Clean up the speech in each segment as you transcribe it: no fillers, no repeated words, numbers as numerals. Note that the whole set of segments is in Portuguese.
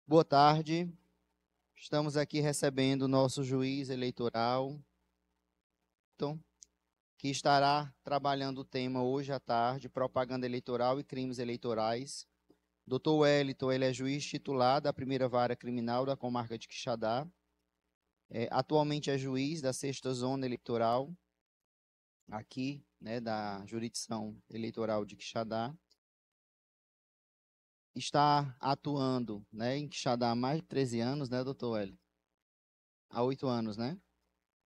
Boa tarde. Estamos aqui recebendo o nosso juiz eleitoral, que estará trabalhando o tema hoje à tarde, propaganda eleitoral e crimes eleitorais. Dr. Wellington, ele é juiz titular da primeira vara criminal da comarca de Quixadá. Atualmente é juiz da 6ª Zona Eleitoral, aqui, da jurisdição eleitoral de Quixadá. Está atuando, em Quixadá há mais de 13 anos, doutor Wellington? Há 8 anos, né?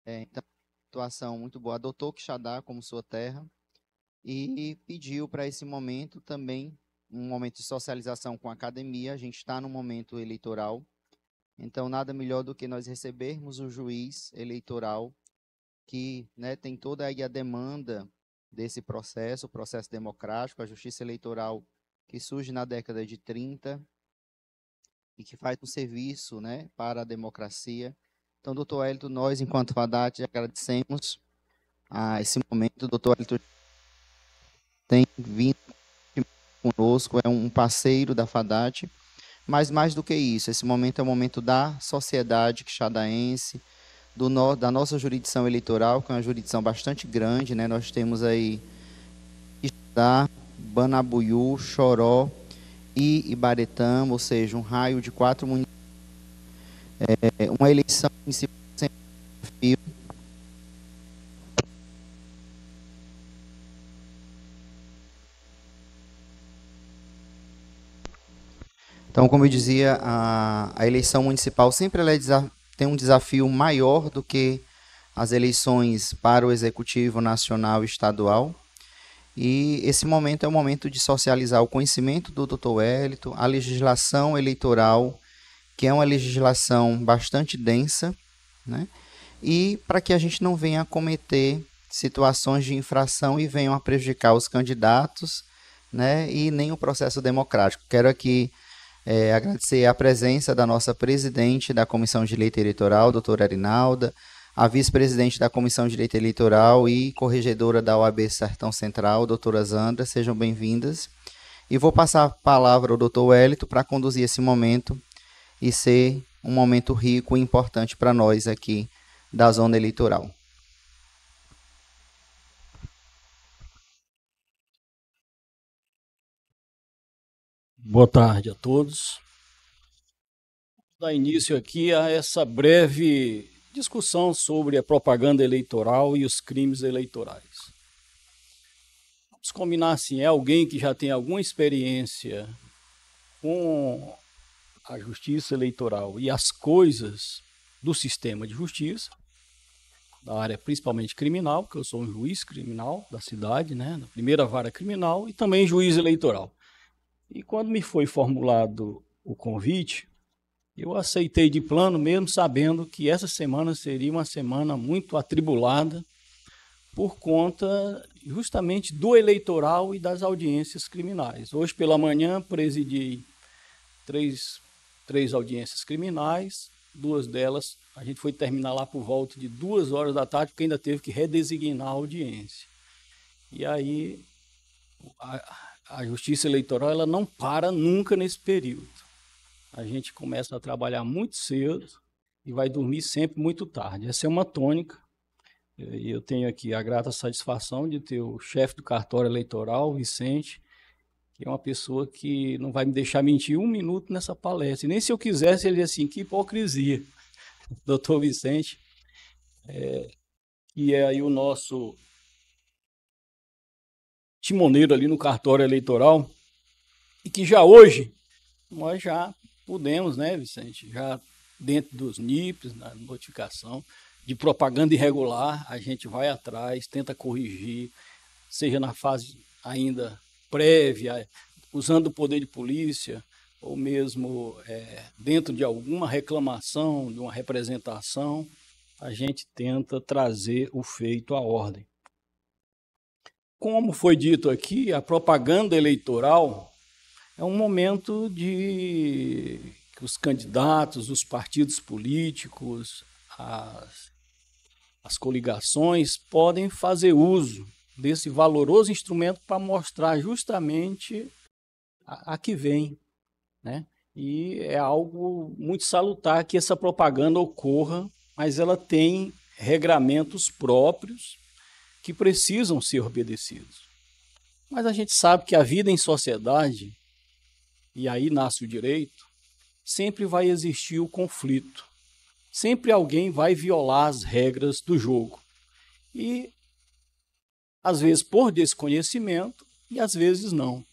Então, atuação muito boa. Adotou Quixadá como sua terra e pediu para esse momento também um momento de socialização com a academia. A gente está no momento eleitoral, então nada melhor do que nós recebermos o juiz eleitoral que tem toda aí a demanda desse processo, o processo democrático, a justiça eleitoral que surge na década de 30 e que faz um serviço para a democracia. Então, doutor Wellington, nós, enquanto FADAT, agradecemos a esse momento. O doutor Wellington tem vindo conosco, é um parceiro da FADAT, mas mais do que isso, esse momento é o momento da sociedade quixadaense, da nossa jurisdição eleitoral, que é uma jurisdição bastante grande, Nós temos aí Quixadá, Banabuiú, Choró e Ibaretama, ou seja, um raio de 4 municípios. Uma eleição municipal sem desafio. Então, como eu dizia, a eleição municipal sempre tem um desafio maior do que as eleições para o Executivo Nacional e Estadual. E esse momento é o momento de socializar o conhecimento do Dr. Wellington, a legislação eleitoral, que é uma legislação bastante densa, e para que a gente não venha a cometer situações de infração e venham a prejudicar os candidatos, e nem o processo democrático. Quero aqui agradecer a presença da nossa presidente da Comissão de Direito Eleitoral, doutora Arinalda, a vice-presidente da Comissão de Direito Eleitoral e corregedora da OAB Sertão Central, doutora Zandra, sejam bem-vindas. E vou passar a palavra ao doutor Wellington para conduzir esse momento e ser um momento rico e importante para nós aqui da zona eleitoral. Boa tarde a todos. Vou dar início aqui a essa breve discussão sobre a propaganda eleitoral e os crimes eleitorais. Vamos combinar assim, é alguém que já tem alguma experiência com a justiça eleitoral e as coisas do sistema de justiça, da área principalmente criminal, porque eu sou um juiz criminal da cidade, na primeira vara criminal, e também juiz eleitoral. E quando me foi formulado o convite, eu aceitei de plano, mesmo sabendo que essa semana seria uma semana muito atribulada por conta justamente do eleitoral e das audiências criminais. Hoje pela manhã presidi três audiências criminais, 2 delas a gente foi terminar lá por volta de 2 horas da tarde, porque ainda teve que redesignar a audiência. E aí a justiça eleitoral ela não para nunca nesse período. A gente começa a trabalhar muito cedo e vai dormir sempre muito tarde. Essa é uma tônica. E eu tenho aqui a grata satisfação de ter o chefe do cartório eleitoral, Vicente, que é uma pessoa que não vai me deixar mentir 1 minuto nessa palestra. E nem se eu quisesse, ele disse assim, que hipocrisia. Doutor Vicente, que é aí o nosso timoneiro ali no cartório eleitoral, e que já hoje nós já podemos, Vicente, já dentro dos NIPs, na notificação de propaganda irregular, a gente vai atrás, tenta corrigir, seja na fase ainda prévia, usando o poder de polícia, ou mesmo dentro de alguma reclamação, de uma representação, a gente tenta trazer o feito à ordem. Como foi dito aqui, a propaganda eleitoral é um momento de que os candidatos, os partidos políticos, as coligações podem fazer uso desse valoroso instrumento para mostrar justamente a que vem, E é algo muito salutar que essa propaganda ocorra, mas ela tem regramentos próprios que precisam ser obedecidos. Mas a gente sabe que a vida em sociedade, e aí nasce o direito, sempre vai existir o conflito. Sempre alguém vai violar as regras do jogo. E, às vezes, por desconhecimento, e às vezes não.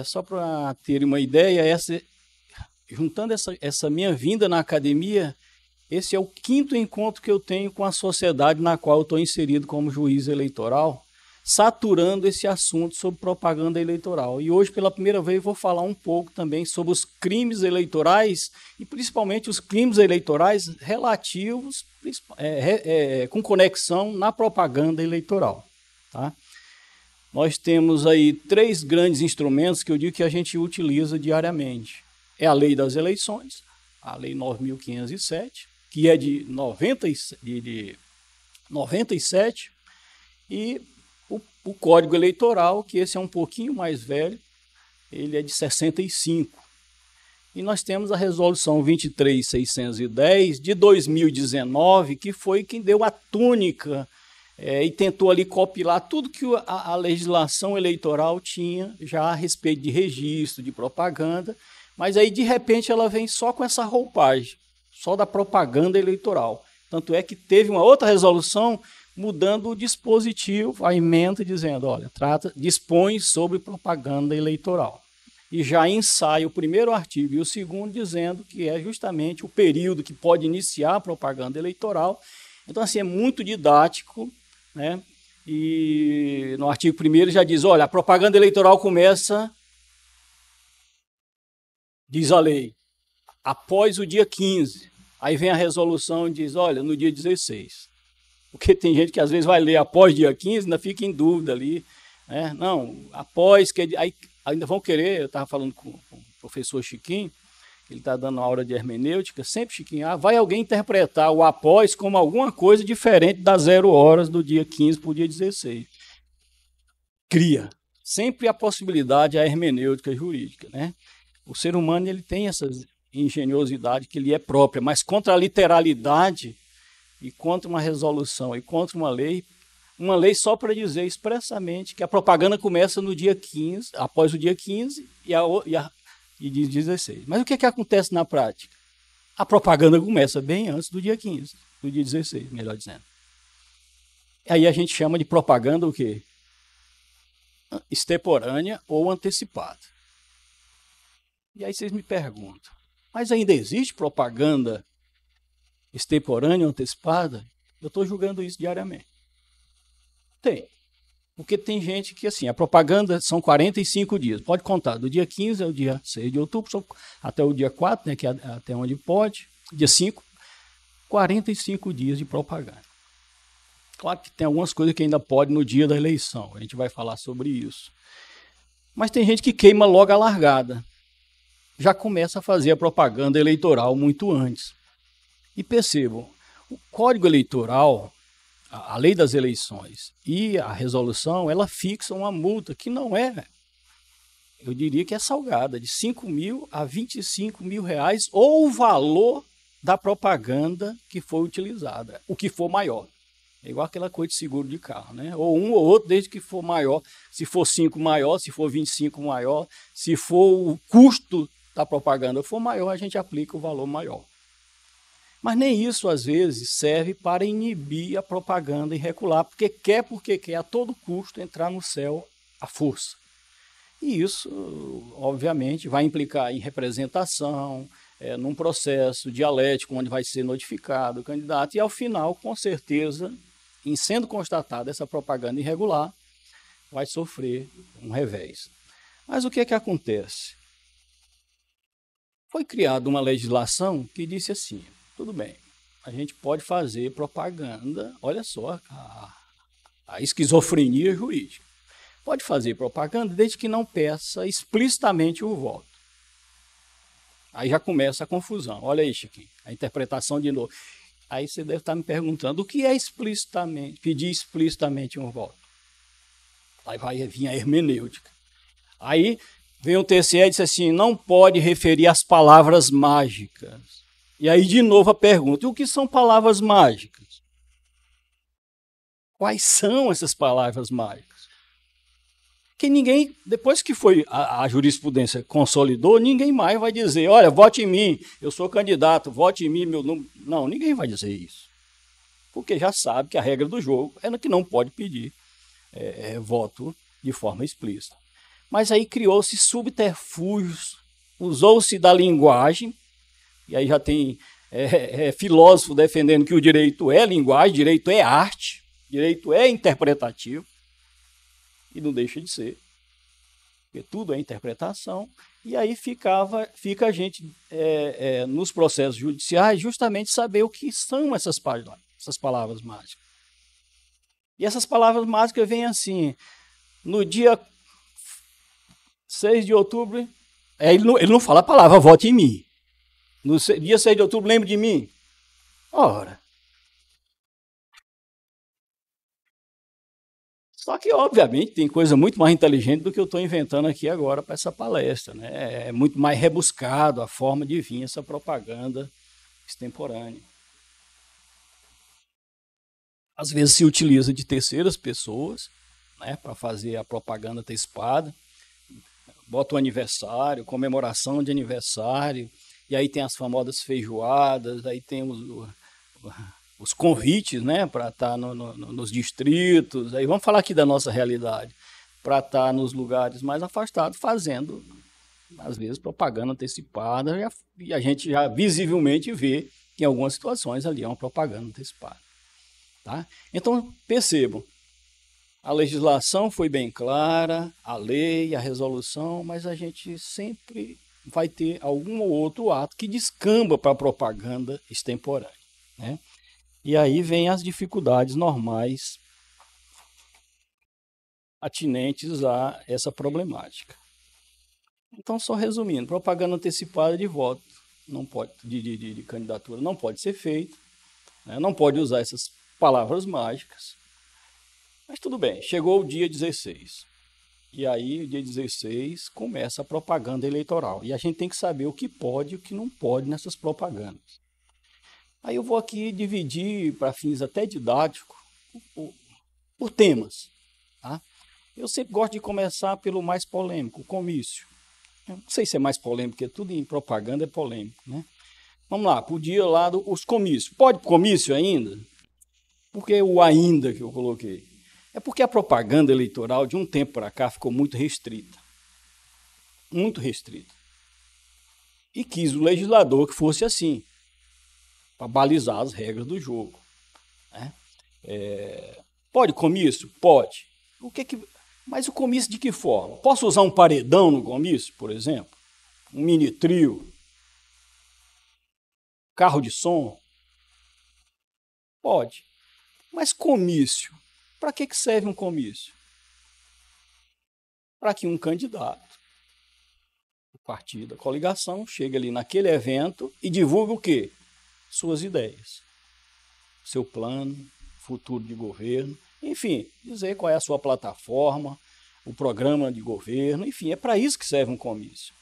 Só para ter uma ideia, juntando essa minha vinda na academia, esse é o 5º encontro que eu tenho com a sociedade na qual eu estou inserido como juiz eleitoral, saturando esse assunto sobre propaganda eleitoral. E hoje, pela primeira vez, vou falar um pouco também sobre os crimes eleitorais e principalmente os crimes eleitorais relativos, com conexão na propaganda eleitoral. Tá? Nós temos aí 3 grandes instrumentos que eu digo que a gente utiliza diariamente. É a Lei das Eleições, a Lei 9.507, que é de 97, e o Código Eleitoral, que esse é um pouquinho mais velho, ele é de 65. E nós temos a Resolução 23.610 de 2019, que foi quem deu a túnica e tentou ali copilar tudo que a legislação eleitoral tinha já a respeito de registro, de propaganda, mas aí de repente ela vem só com essa roupagem, só da propaganda eleitoral. Tanto é que teve uma outra resolução mudando o dispositivo, a emenda, dizendo, olha, dispõe sobre propaganda eleitoral. E já ensaia o primeiro artigo e o segundo dizendo que é justamente o período que pode iniciar a propaganda eleitoral. Então, assim, é muito didático, né? E no artigo 1º já diz, olha, a propaganda eleitoral começa, diz a lei, após o dia 15. Aí vem a resolução e diz, olha, no dia 16. Porque tem gente que às vezes vai ler após dia 15, ainda fica em dúvida ali. Né? Não, após, aí ainda vão querer, eu estava falando com o professor Chiquinho, ele está dando aula de hermenêutica, sempre Chiquinho, vai alguém interpretar o após como alguma coisa diferente das 0 horas do dia 15 para o dia 16. Cria sempre a possibilidade, a hermenêutica jurídica. Né? O ser humano ele tem essa engenhosidade que lhe é própria, mas contra a literalidade e contra uma resolução e contra uma lei só para dizer expressamente que a propaganda começa no dia 15, após o dia 15 e diz 16. Mas o que acontece na prática? A propaganda começa bem antes do dia 15, do dia 16, melhor dizendo. Aí a gente chama de propaganda o quê? Extemporânea ou antecipada. E aí vocês me perguntam, mas ainda existe propaganda extemporânea ou antecipada? Eu estou julgando isso diariamente. Tem. Porque tem gente que, assim, a propaganda são 45 dias. Pode contar, do dia 15 ao dia 6 de outubro, até o dia 4, né, que é até onde pode, dia 5, 45 dias de propaganda. Claro que tem algumas coisas que ainda pode no dia da eleição, a gente vai falar sobre isso. Mas tem gente que queima logo a largada. Já começa a fazer a propaganda eleitoral muito antes. E percebam, o Código Eleitoral, a Lei das Eleições e a resolução, ela fixa uma multa que não é, eu diria que é salgada, de 5 mil a 25 mil reais, ou o valor da propaganda que foi utilizada, o que for maior. É igual aquela coisa de seguro de carro, né? Ou um ou outro, desde que for maior. Se for 5 maior, se for 25 maior, se for o custo da propaganda for maior, a gente aplica o valor maior. Mas nem isso, às vezes, serve para inibir a propaganda irregular, porque quer a todo custo entrar no céu à força. E isso, obviamente, vai implicar em representação, num processo dialético onde vai ser notificado o candidato, e ao final, com certeza, em sendo constatada essa propaganda irregular, vai sofrer um revés. Mas o que é que acontece? Foi criada uma legislação que disse assim, tudo bem, a gente pode fazer propaganda, olha só a esquizofrenia jurídica. Pode fazer propaganda desde que não peça explicitamente o voto. Aí já começa a confusão. Olha aí, Chiquinho, a interpretação de novo. Aí você deve estar me perguntando o que é explicitamente, pedir explicitamente um voto. Aí vai vir a hermenêutica. Aí Vem o TSE e disse assim, não pode referir as palavras mágicas. E aí, de novo, a pergunta, o que são palavras mágicas? Quais são essas palavras mágicas? Que ninguém, depois que foi a jurisprudência consolidou, ninguém mais vai dizer, olha, vote em mim, eu sou candidato, vote em mim, meu número. Não, ninguém vai dizer isso. Porque já sabe que a regra do jogo é que não pode pedir voto de forma explícita. Mas aí criou-se subterfúgios, usou-se da linguagem, e aí já tem filósofo defendendo que o direito é linguagem, direito é arte, direito é interpretativo, e não deixa de ser, porque tudo é interpretação, e aí fica a gente nos processos judiciais justamente saber o que são essas palavras mágicas. E essas palavras mágicas vêm assim, no dia 6 de outubro, ele não fala a palavra, vote em mim. No dia 6 de outubro, lembre de mim. Ora. Só que, obviamente, tem coisa muito mais inteligente do que eu estou inventando aqui agora para essa palestra. Né? É muito mais rebuscado a forma de vir essa propaganda extemporânea. Às vezes se utiliza de terceiras pessoas, né, para fazer a propaganda antecipada. Bota o aniversário, comemoração de aniversário, e aí tem as famosas feijoadas, aí tem os convites, né, para estar nos distritos. Aí vamos falar aqui da nossa realidade, para estar nos lugares mais afastados, fazendo, às vezes, propaganda antecipada, e a gente já visivelmente vê que em algumas situações ali é uma propaganda antecipada. Tá? Então, percebam, a legislação foi bem clara, a lei, a resolução, mas a gente sempre vai ter algum ou outro ato que descamba para a propaganda extemporânea. Né? E aí vem as dificuldades normais atinentes a essa problemática. Então, só resumindo, propaganda antecipada de voto não pode, de candidatura não pode ser feita, né? Não pode usar essas palavras mágicas. Mas tudo bem, chegou o dia 16. E aí, dia 16, começa a propaganda eleitoral. E a gente tem que saber o que pode e o que não pode nessas propagandas. Aí eu vou aqui dividir, para fins até didáticos, por temas. Tá? Eu sempre gosto de começar pelo mais polêmico, o comício. Eu não sei se é mais polêmico, porque tudo em propaganda é polêmico. Né? Vamos lá, para o dia lá dos comícios. Pode comício ainda? Por que o ainda que eu coloquei? É porque a propaganda eleitoral, de um tempo para cá, ficou muito restrita. Muito restrita. E quis o legislador que fosse assim, para balizar as regras do jogo. Né? Pode comício? Pode. Mas o comício de que forma? Posso usar um paredão no comício, por exemplo? Um mini trio? Carro de som? Pode. Mas comício? Para que serve um comício? Para que um candidato, o partido, a coligação, chegue ali naquele evento e divulgue o quê? Suas ideias, seu plano, futuro de governo, enfim, dizer qual é a sua plataforma, o programa de governo, enfim, é para isso que serve um comício.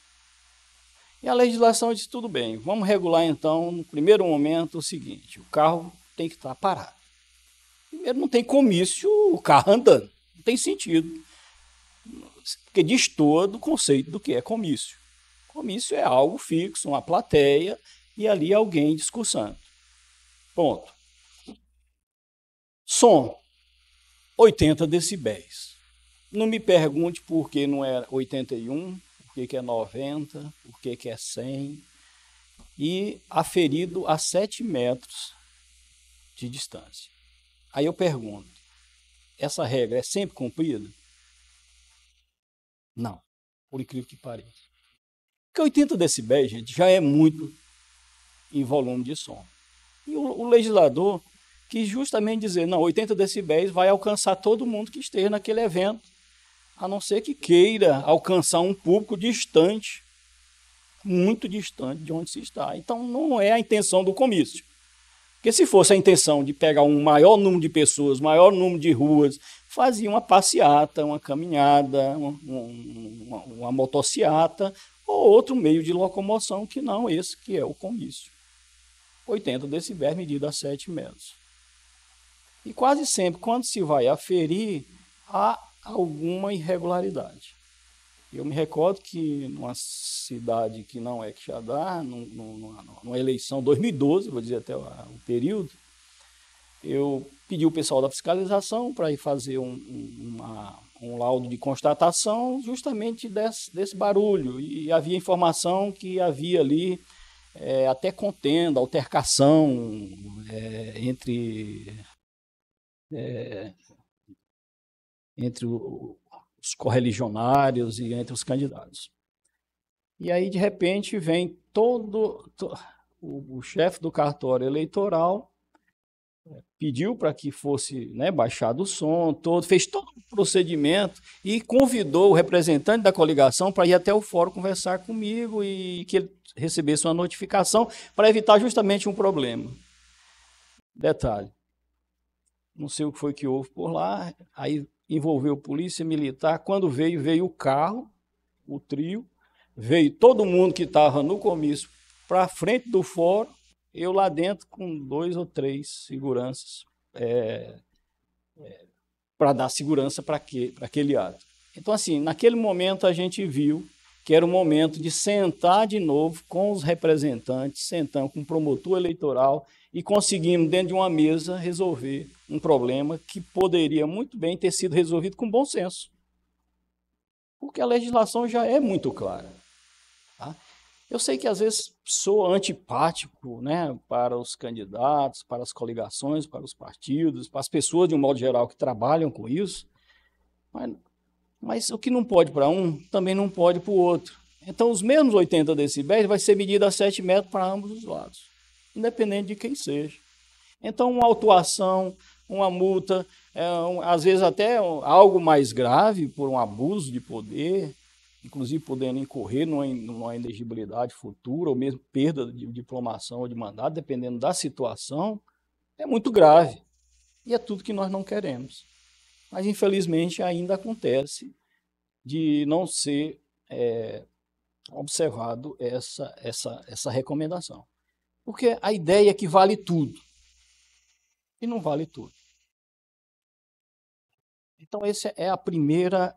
E a legislação diz, tudo bem, vamos regular então, no primeiro momento, o seguinte, o carro tem que estar parado. Primeiro, não tem comício o carro andando. Não tem sentido. Porque destoa do conceito do que é comício. Comício é algo fixo, uma plateia, e ali alguém discursando. Ponto. Som, 80 decibéis. Não me pergunte por que não é 81, por que é 90, por que é 100. E aferido a 7 metros de distância. Aí eu pergunto, essa regra é sempre cumprida? Não, por incrível que pareça. Porque 80 decibéis, gente, já é muito em volume de som. E o legislador quis justamente dizer, não, 80 decibéis vai alcançar todo mundo que esteja naquele evento, a não ser que queira alcançar um público distante, muito distante de onde se está. Então, não é a intenção do comício. Porque se fosse a intenção de pegar um maior número de pessoas, maior número de ruas, fazia uma passeata, uma caminhada, uma motociata, ou outro meio de locomoção que não esse que é o comício. 80 decibéis medido a 7 metros. E quase sempre, quando se vai aferir, há alguma irregularidade. Eu me recordo que numa cidade que não é Quixadá, numa eleição 2012, vou dizer até o período, eu pedi o pessoal da fiscalização para ir fazer um laudo de constatação justamente desse barulho. E havia informação que havia ali até contenda, altercação entre os correligionários e entre os candidatos. E aí, de repente, vem o chefe do cartório eleitoral, pediu para que fosse, né, baixado o som, fez todo o procedimento e convidou o representante da coligação para ir até o fórum conversar comigo e que ele recebesse uma notificação para evitar justamente um problema. Detalhe, não sei o que foi que houve por lá, aí envolveu polícia militar, quando veio o carro, o trio, veio todo mundo que estava no comício para frente do fórum, eu lá dentro com 2 ou 3 seguranças para dar segurança para aquele ato. Então, assim, naquele momento a gente viu que era o momento de sentar de novo com os representantes, sentando com o promotor eleitoral e conseguimos, dentro de uma mesa, resolver um problema que poderia muito bem ter sido resolvido com bom senso. Porque a legislação já é muito clara. Tá? Eu sei que às vezes sou antipático, né, para os candidatos, para as coligações, para os partidos, para as pessoas de um modo geral que trabalham com isso, mas o que não pode para um, também não pode para o outro. Então, os mesmos 80 decibéis vai ser medido a 7 metros para ambos os lados, independente de quem seja. Então, uma autuação, uma multa, às vezes até algo mais grave por um abuso de poder, inclusive podendo incorrer numa inegibilidade futura, ou mesmo perda de diplomação ou de mandato, dependendo da situação, é muito grave. E é tudo que nós não queremos. Mas, infelizmente, ainda acontece de não ser observado essa recomendação. Porque a ideia é que vale tudo. E não vale tudo. Então, essa é a primeira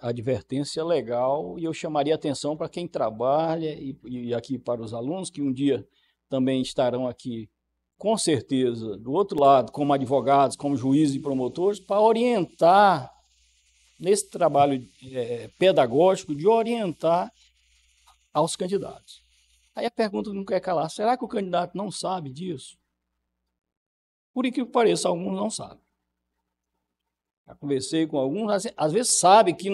advertência legal, e eu chamaria atenção para quem trabalha e aqui para os alunos, que um dia também estarão aqui, com certeza, do outro lado, como advogados, como juízes e promotores, para orientar, nesse trabalho pedagógico, de orientar aos candidatos. Aí a pergunta não quer calar, será que o candidato não sabe disso? Por incrível que pareça, alguns não sabem. Já conversei com alguns, às vezes sabe que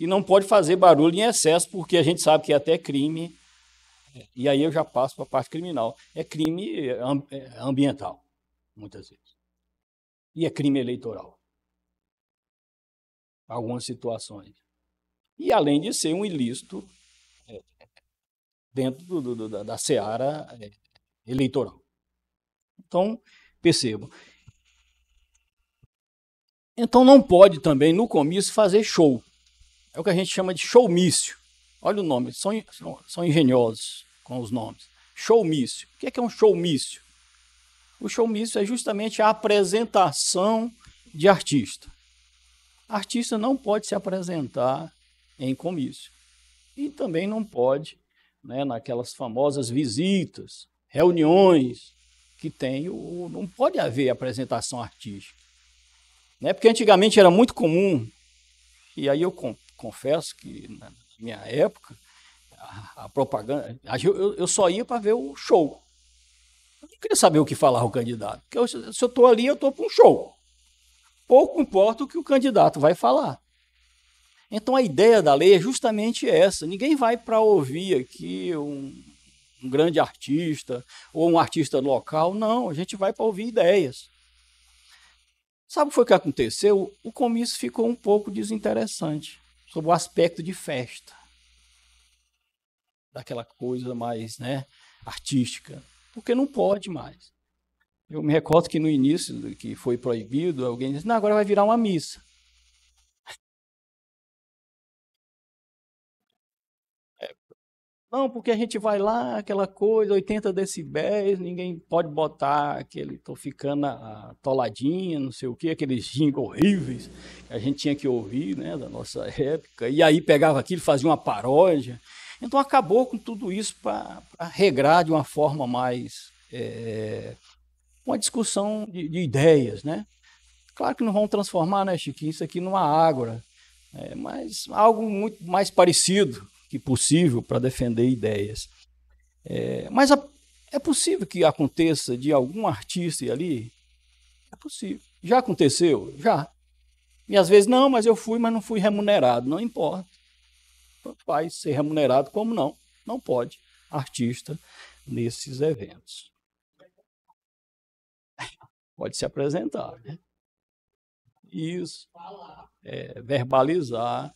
não pode fazer barulho em excesso, porque a gente sabe que é até crime, e aí eu já passo para a parte criminal. É crime ambiental, muitas vezes. E é crime eleitoral. Algumas situações. E além de ser um ilícito dentro da seara eleitoral. Então, percebam. Então não pode também, no comício, fazer show. É o que a gente chama de showmício. Olha o nome, são engenhosos com os nomes. Showmício. O que é um showmício? O showmício é justamente a apresentação de artista. Artista não pode se apresentar em comício. E também não pode, né, naquelas famosas visitas, reuniões que tem, não pode haver apresentação artística. Né? Porque antigamente era muito comum, e aí eu confesso que na minha época, a propaganda, eu só ia para ver o show. Eu não queria saber o que falava o candidato, porque se eu estou ali, eu estou para um show. Pouco importa o que o candidato vai falar. Então a ideia da lei é justamente essa. Ninguém vai para ouvir aqui um grande artista ou um artista local, não, a gente vai para ouvir ideias. Sabe o que foi que aconteceu? O comício ficou um pouco desinteressante sobre o aspecto de festa, daquela coisa mais, né, artística, porque não pode mais. Eu me recordo que no início, que foi proibido, alguém disse, não, agora vai virar uma missa. Não, porque a gente vai lá, aquela coisa, 80 decibéis, ninguém pode botar aquele, tô ficando atoladinha, não sei o quê, aqueles jingles horríveis que a gente tinha que ouvir, né, da nossa época. E aí pegava aquilo, fazia uma paródia. Então acabou com tudo isso para regrar de uma forma mais, uma discussão de ideias, né? Claro que não vão transformar, né, Chiquinho, isso aqui numa ágora, mas algo muito mais parecido que possível para defender ideias. Mas é possível que aconteça de algum artista ir ali? É possível. Já aconteceu? Já. E às vezes, não, mas eu fui, mas não fui remunerado. Não importa. Vai ser remunerado como não. Não pode artista nesses eventos. Pode se apresentar, né? Isso. Verbalizar.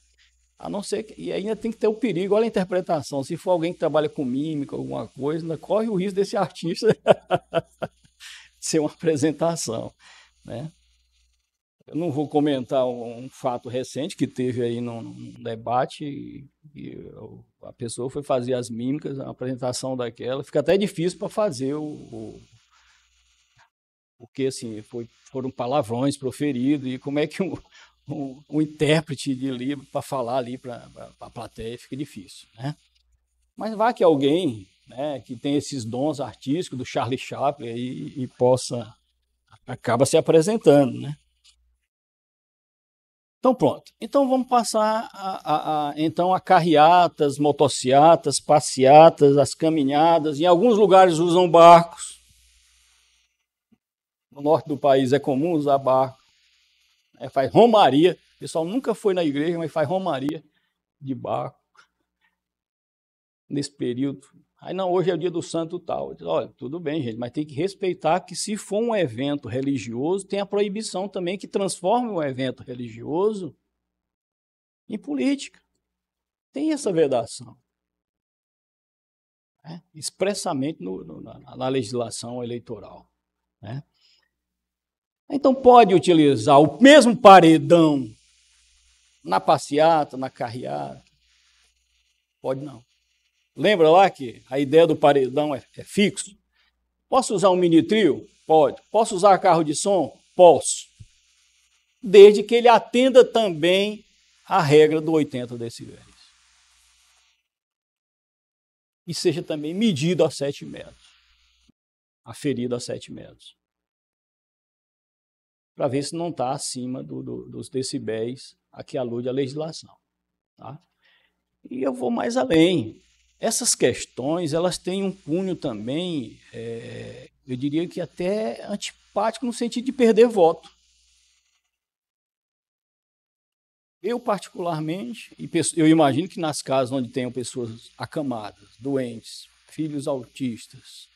A não ser que, e ainda tem que ter o perigo, olha a interpretação. Se for alguém que trabalha com mímica, alguma coisa, ainda corre o risco desse artista ser uma apresentação, né? Eu não vou comentar um fato recente que teve aí num debate e a pessoa foi fazer as mímicas, a apresentação daquela, fica até difícil para fazer porque assim, foram palavrões proferidos e como é que um intérprete de livro para falar ali para a plateia fica difícil, né? Mas vá que alguém, né, que tem esses dons artísticos do Charlie Chaplin e possa acaba se apresentando, né? Então pronto. Então vamos passar então a carreatas, motociatas, passeatas, as caminhadas. Em alguns lugares usam barcos. No norte do país é comum usar barco. Faz romaria. O pessoal nunca foi na igreja, mas faz romaria de barco nesse período. Aí não, hoje é o dia do santo tal. Digo, olha, tudo bem, gente, mas tem que respeitar que se for um evento religioso, tem a proibição também que transforme o evento religioso em política. Tem essa vedação. Né? Expressamente na legislação eleitoral. Né? Então pode utilizar o mesmo paredão na passeata, na carreata? Pode não. Lembra lá que a ideia do paredão é fixo? Posso usar um mini trio? Pode. Posso usar carro de som? Posso. Desde que ele atenda também à regra do 80 decibéis. E seja também medido a 7 metros. Aferido a 7 metros. Para ver se não está acima dos decibéis a que alude a legislação. Tá? E eu vou mais além. Essas questões, elas têm um cunho também, eu diria que até antipático no sentido de perder voto. Eu, particularmente, eu imagino que nas casas onde tenham pessoas acamadas, doentes, filhos autistas,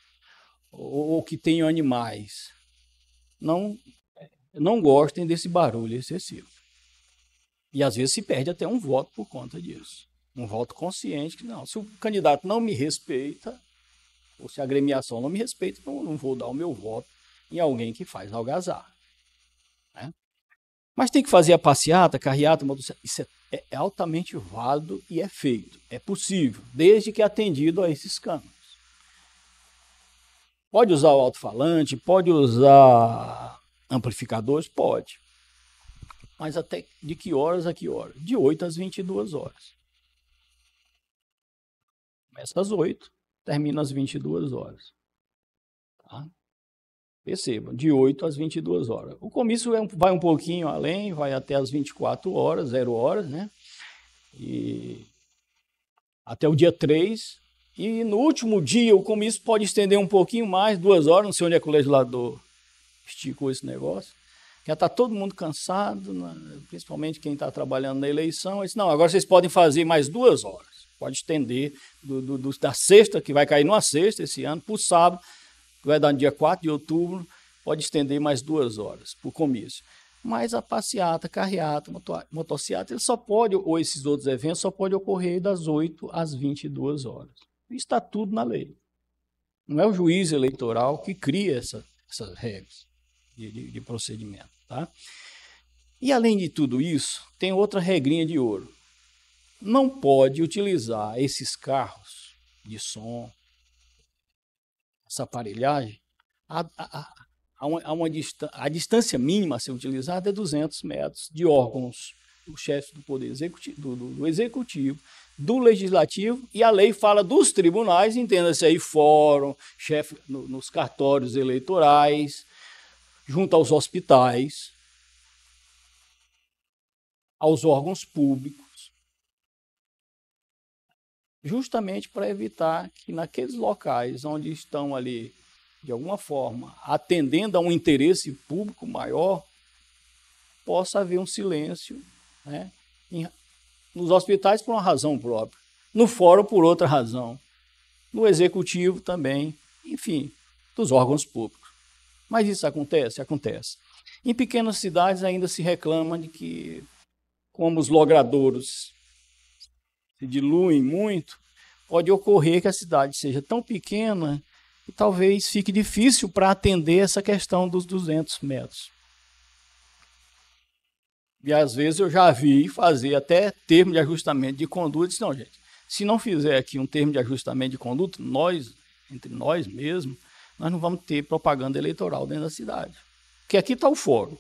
ou que tenham animais, não gostem desse barulho excessivo. E às vezes se perde até um voto por conta disso. Um voto consciente que não, se o candidato não me respeita, ou se a agremiação não me respeita, então eu não vou dar o meu voto em alguém que faz algazarra. Né? Mas tem que fazer a passeata, carreata, motocicleta. Isso é altamente válido e é feito. É possível, desde que atendido a esses cânones. Pode usar o alto-falante, pode usar amplificadores? Pode. Mas até de que horas a que horas? De 8 às 22 horas. Começa às 8, termina às 22 horas. Tá? Percebam, de 8 às 22 horas. O comício vai um pouquinho além, vai até às 24 horas, 0 horas, né? E até o dia 3. E no último dia o comício pode estender um pouquinho mais, 2 horas, não sei onde é que o legislador esticou esse negócio. Já está todo mundo cansado, principalmente quem está trabalhando na eleição. Ele disse, não, agora vocês podem fazer mais 2 horas. Pode estender da sexta, que vai cair numa sexta esse ano, para o sábado, que vai dar no dia 4 de outubro, pode estender mais 2 horas para o comício. Mas a passeata, carreata, motociata, ele só pode, ou esses outros eventos, só pode ocorrer das 8 às 22 horas. Isso está tudo na lei. Não é o juiz eleitoral que cria essas regras de procedimento. Tá? E, além de tudo isso, tem outra regrinha de ouro. Não pode utilizar esses carros de som, essa aparelhagem, a distância mínima a ser utilizada é 200 metros de órgãos do chefe do Poder Executivo, do Executivo, do Legislativo, e a lei fala dos tribunais, entenda-se aí fórum, chefe nos cartórios eleitorais, junto aos hospitais, aos órgãos públicos, justamente para evitar que naqueles locais onde estão ali, de alguma forma, atendendo a um interesse público maior, possa haver um silêncio, né? Nos hospitais por uma razão própria, no fórum por outra razão, no executivo também, enfim, dos órgãos públicos. Mas isso acontece? Acontece. Em pequenas cidades ainda se reclama de que, como os logradouros se diluem muito, pode ocorrer que a cidade seja tão pequena que talvez fique difícil para atender essa questão dos 200 metros. E às vezes eu já vi fazer até termo de ajustamento de conduta. Disse, não, gente, se não fizer aqui um termo de ajustamento de conduta, nós, entre nós mesmos, nós não vamos ter propaganda eleitoral dentro da cidade. Porque aqui está o fórum,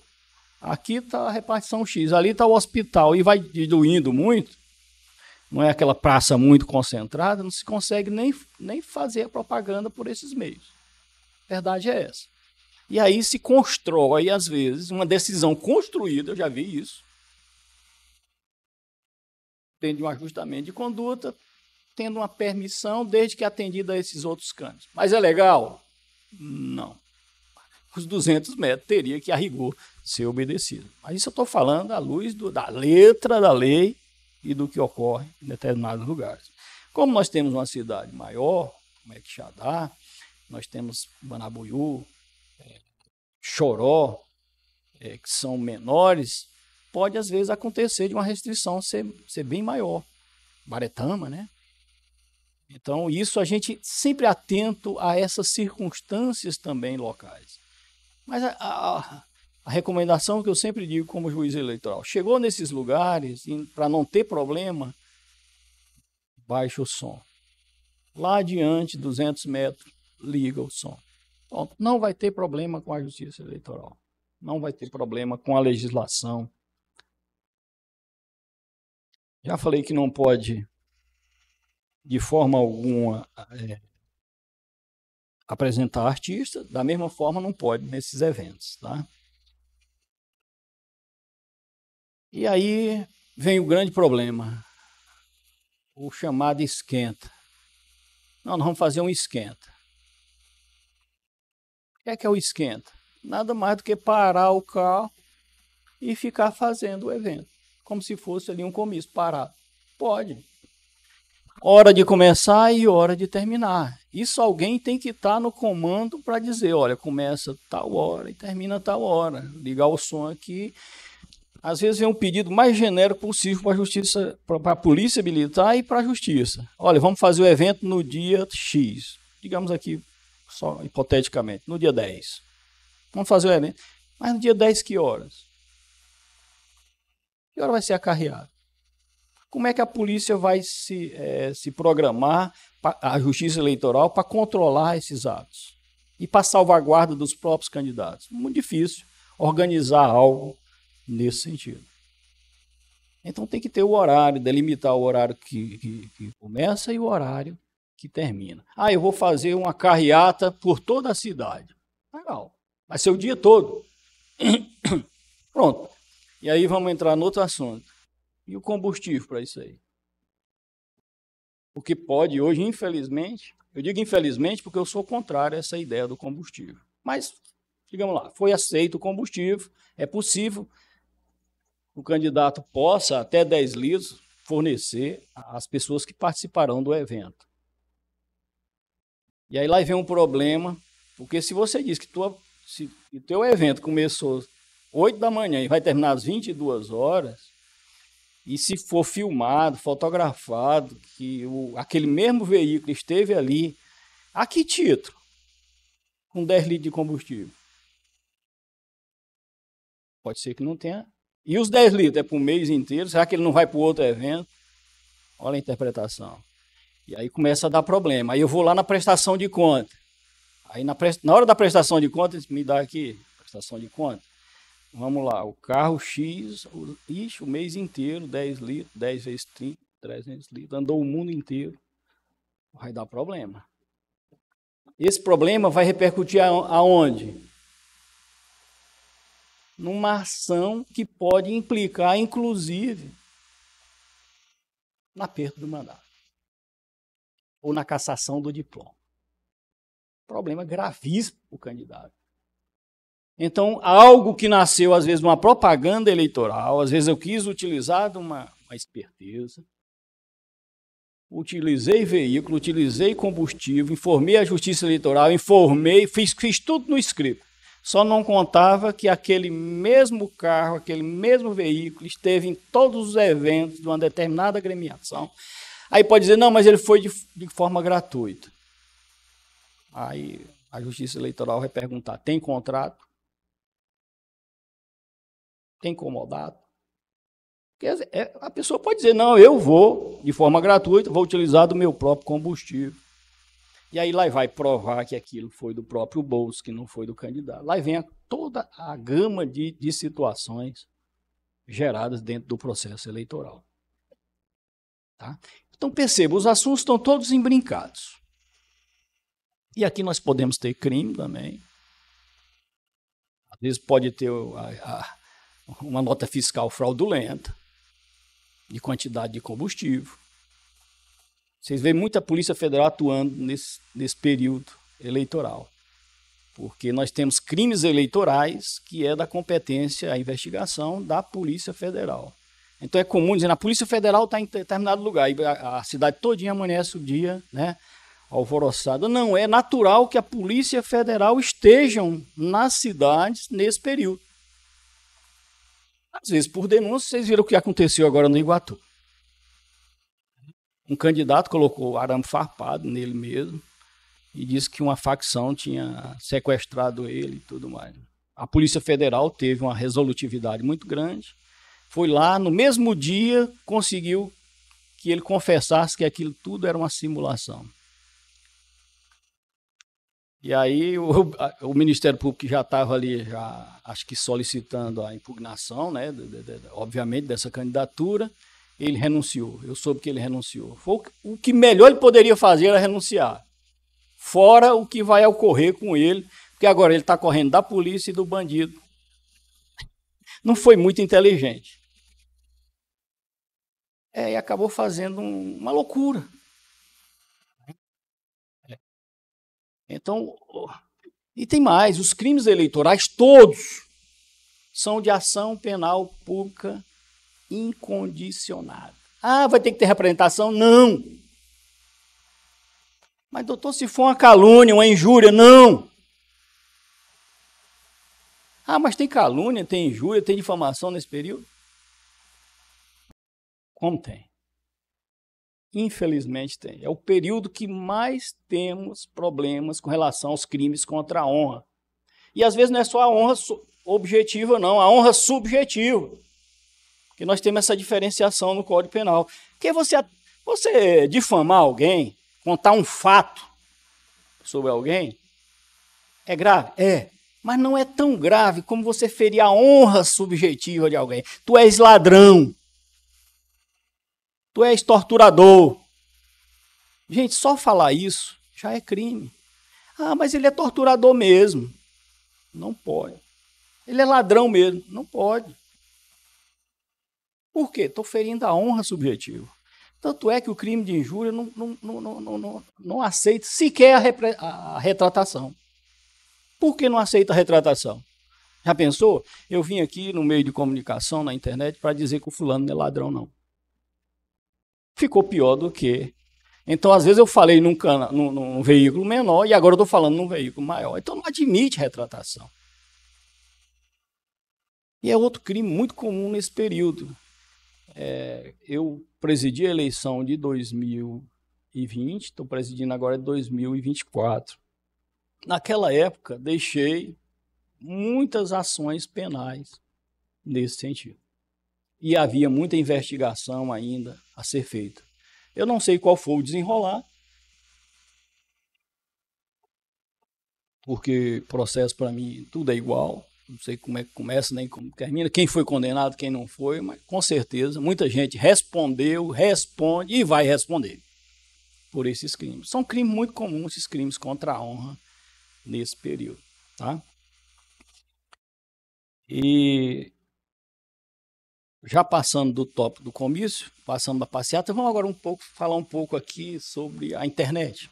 aqui está a repartição X, ali está o hospital, e vai diluindo muito, não é aquela praça muito concentrada, não se consegue nem fazer a propaganda por esses meios. A verdade é essa. E aí se constrói, às vezes, uma decisão construída, eu já vi isso, tendo um ajustamento de conduta, tendo uma permissão, desde que atendida a esses outros canos. Mas é legal? Não. Os 200 metros teria que, a rigor, ser obedecido. Mas isso eu estou falando à luz da letra da lei e do que ocorre em determinados lugares. Como nós temos uma cidade maior, como é Quixadá, nós temos Banabuiú, Choró, que são menores, pode às vezes acontecer de uma restrição ser bem maior. Baretama, né? Então, isso a gente sempre atento a essas circunstâncias também locais. Mas a recomendação que eu sempre digo como juiz eleitoral, chegou nesses lugares, para não ter problema, baixa o som. Lá adiante, 200 metros, liga o som. Bom, não vai ter problema com a justiça eleitoral. Não vai ter problema com a legislação. Já falei que não pode, de forma alguma, apresentar artista, da mesma forma não pode nesses eventos. Tá? E aí vem o grande problema, o chamado esquenta. Nós vamos fazer um esquenta. O que é o esquenta? Nada mais do que parar o carro e ficar fazendo o evento, como se fosse ali um comício parado. Pode. Hora de começar e hora de terminar. Isso alguém tem que estar no comando para dizer, olha, começa tal hora e termina tal hora. Ligar o som aqui. Às vezes vem um pedido mais genérico possível para a justiça, para a polícia militar e para a justiça. Olha, vamos fazer o evento no dia X. Digamos aqui, só hipoteticamente, no dia 10. Vamos fazer o evento. Mas no dia 10, que horas? Que hora vai ser acarreado? Como é que a polícia vai se programar, a justiça eleitoral, para controlar esses atos? E para salvaguarda dos próprios candidatos? Muito difícil organizar algo nesse sentido. Então tem que ter o horário, delimitar o horário que começa e o horário que termina. Ah, eu vou fazer uma carreata por toda a cidade. Legal. Vai ser o dia todo. Pronto. E aí vamos entrar no outro assunto. E o combustível para isso aí? Porque pode hoje, infelizmente, eu digo infelizmente porque eu sou contrário a essa ideia do combustível. Mas, digamos lá, foi aceito o combustível, é possível que o candidato possa, até 10 litros, fornecer às pessoas que participarão do evento. E aí lá vem um problema, porque se você diz que o teu evento começou 8 da manhã e vai terminar às 22 horas, e se for filmado, fotografado, que aquele mesmo veículo esteve ali, a que título? com 10 litros de combustível? Pode ser que não tenha. E os 10 litros é para o mês inteiro? Será que ele não vai para o outro evento? Olha a interpretação. E aí começa a dar problema. Aí eu vou lá na prestação de conta. Aí na hora da prestação de conta, me dá aqui, prestação de conta. Vamos lá, o carro X, o mês inteiro, 10 litros, 10 vezes 30, 300 litros, andou o mundo inteiro. Vai dar problema. Esse problema vai repercutir aonde? Numa ação que pode implicar, inclusive, na perda do mandato ou na cassação do diploma. Problema gravíssimo para o candidato. Então, algo que nasceu, às vezes, de uma propaganda eleitoral, às vezes eu quis utilizar de uma esperteza, utilizei veículo, utilizei combustível, informei a Justiça Eleitoral, fiz tudo no script. Só não contava que aquele mesmo carro, aquele mesmo veículo esteve em todos os eventos de uma determinada agremiação. Aí pode dizer, não, mas ele foi de forma gratuita. Aí a Justiça Eleitoral vai perguntar, tem contrato? Tem comodato? Porque a pessoa pode dizer, não, eu vou, de forma gratuita, vou utilizar do meu próprio combustível. E aí lá vai provar que aquilo foi do próprio bolso, que não foi do candidato. Lá vem toda a gama de situações geradas dentro do processo eleitoral. Tá? Então perceba, os assuntos estão todos embrincados. E aqui nós podemos ter crime também. Às vezes pode ter uma nota fiscal fraudulenta, de quantidade de combustível. Vocês veem muita Polícia Federal atuando nesse período eleitoral, porque nós temos crimes eleitorais que é da competência, a investigação da Polícia Federal. Então é comum dizer, a Polícia Federal está em determinado lugar, e a cidade todinha amanhece o dia, né, alvoroçada. Não, é natural que a Polícia Federal estejam nas cidades nesse período. Às vezes, por denúncia, vocês viram o que aconteceu agora no Iguatu. Um candidato colocou arame farpado nele mesmo e disse que uma facção tinha sequestrado ele e tudo mais. A Polícia Federal teve uma resolutividade muito grande, foi lá, no mesmo dia, conseguiu que ele confessasse que aquilo tudo era uma simulação. E aí o Ministério Público já estava ali, acho que solicitando a impugnação, né, obviamente, dessa candidatura. Ele renunciou. Eu soube que ele renunciou. O que melhor ele poderia fazer era renunciar. Fora o que vai ocorrer com ele, porque agora ele está correndo da polícia e do bandido. Não foi muito inteligente. E acabou fazendo uma loucura. Então, e tem mais, os crimes eleitorais todos são de ação penal pública incondicionada. Vai ter que ter representação? Não. Mas, doutor, se for uma calúnia, uma injúria, não. Mas tem calúnia, tem injúria, tem difamação nesse período? Como tem? Infelizmente tem. É o período que mais temos problemas com relação aos crimes contra a honra. E às vezes não é só a honra objetiva, não, a honra subjetiva. Porque nós temos essa diferenciação no Código Penal. Porque você difamar alguém, contar um fato sobre alguém, é grave? É. Mas não é tão grave como você ferir a honra subjetiva de alguém. Tu és ladrão. Tu és torturador. Gente, só falar isso já é crime. Mas ele é torturador mesmo. Não pode. Ele é ladrão mesmo. Não pode. Por quê? Estou ferindo a honra subjetiva. Tanto é que o crime de injúria não aceita sequer a retratação. Por que não aceita a retratação? Já pensou? Eu vim aqui no meio de comunicação, na internet, para dizer que o fulano não é ladrão, não. Ficou pior do que. Então, às vezes, eu falei num veículo menor e agora eu estou falando num veículo maior. Então, não admite retratação. E é outro crime muito comum nesse período. Eu presidi a eleição de 2020, estou presidindo agora de 2024. naquela época, deixei muitas ações penais nesse sentido. E havia muita investigação ainda a ser feita. Eu não sei qual foi o desenrolar, porque processo para mim tudo é igual, não sei como é que começa nem como termina, quem foi condenado, quem não foi, mas com certeza muita gente respondeu, responde e vai responder por esses crimes. São crimes muito comuns, esses crimes contra a honra nesse período, tá? E já passando do tópico do comício, passando da passeata, vamos agora falar um pouco aqui sobre a internet,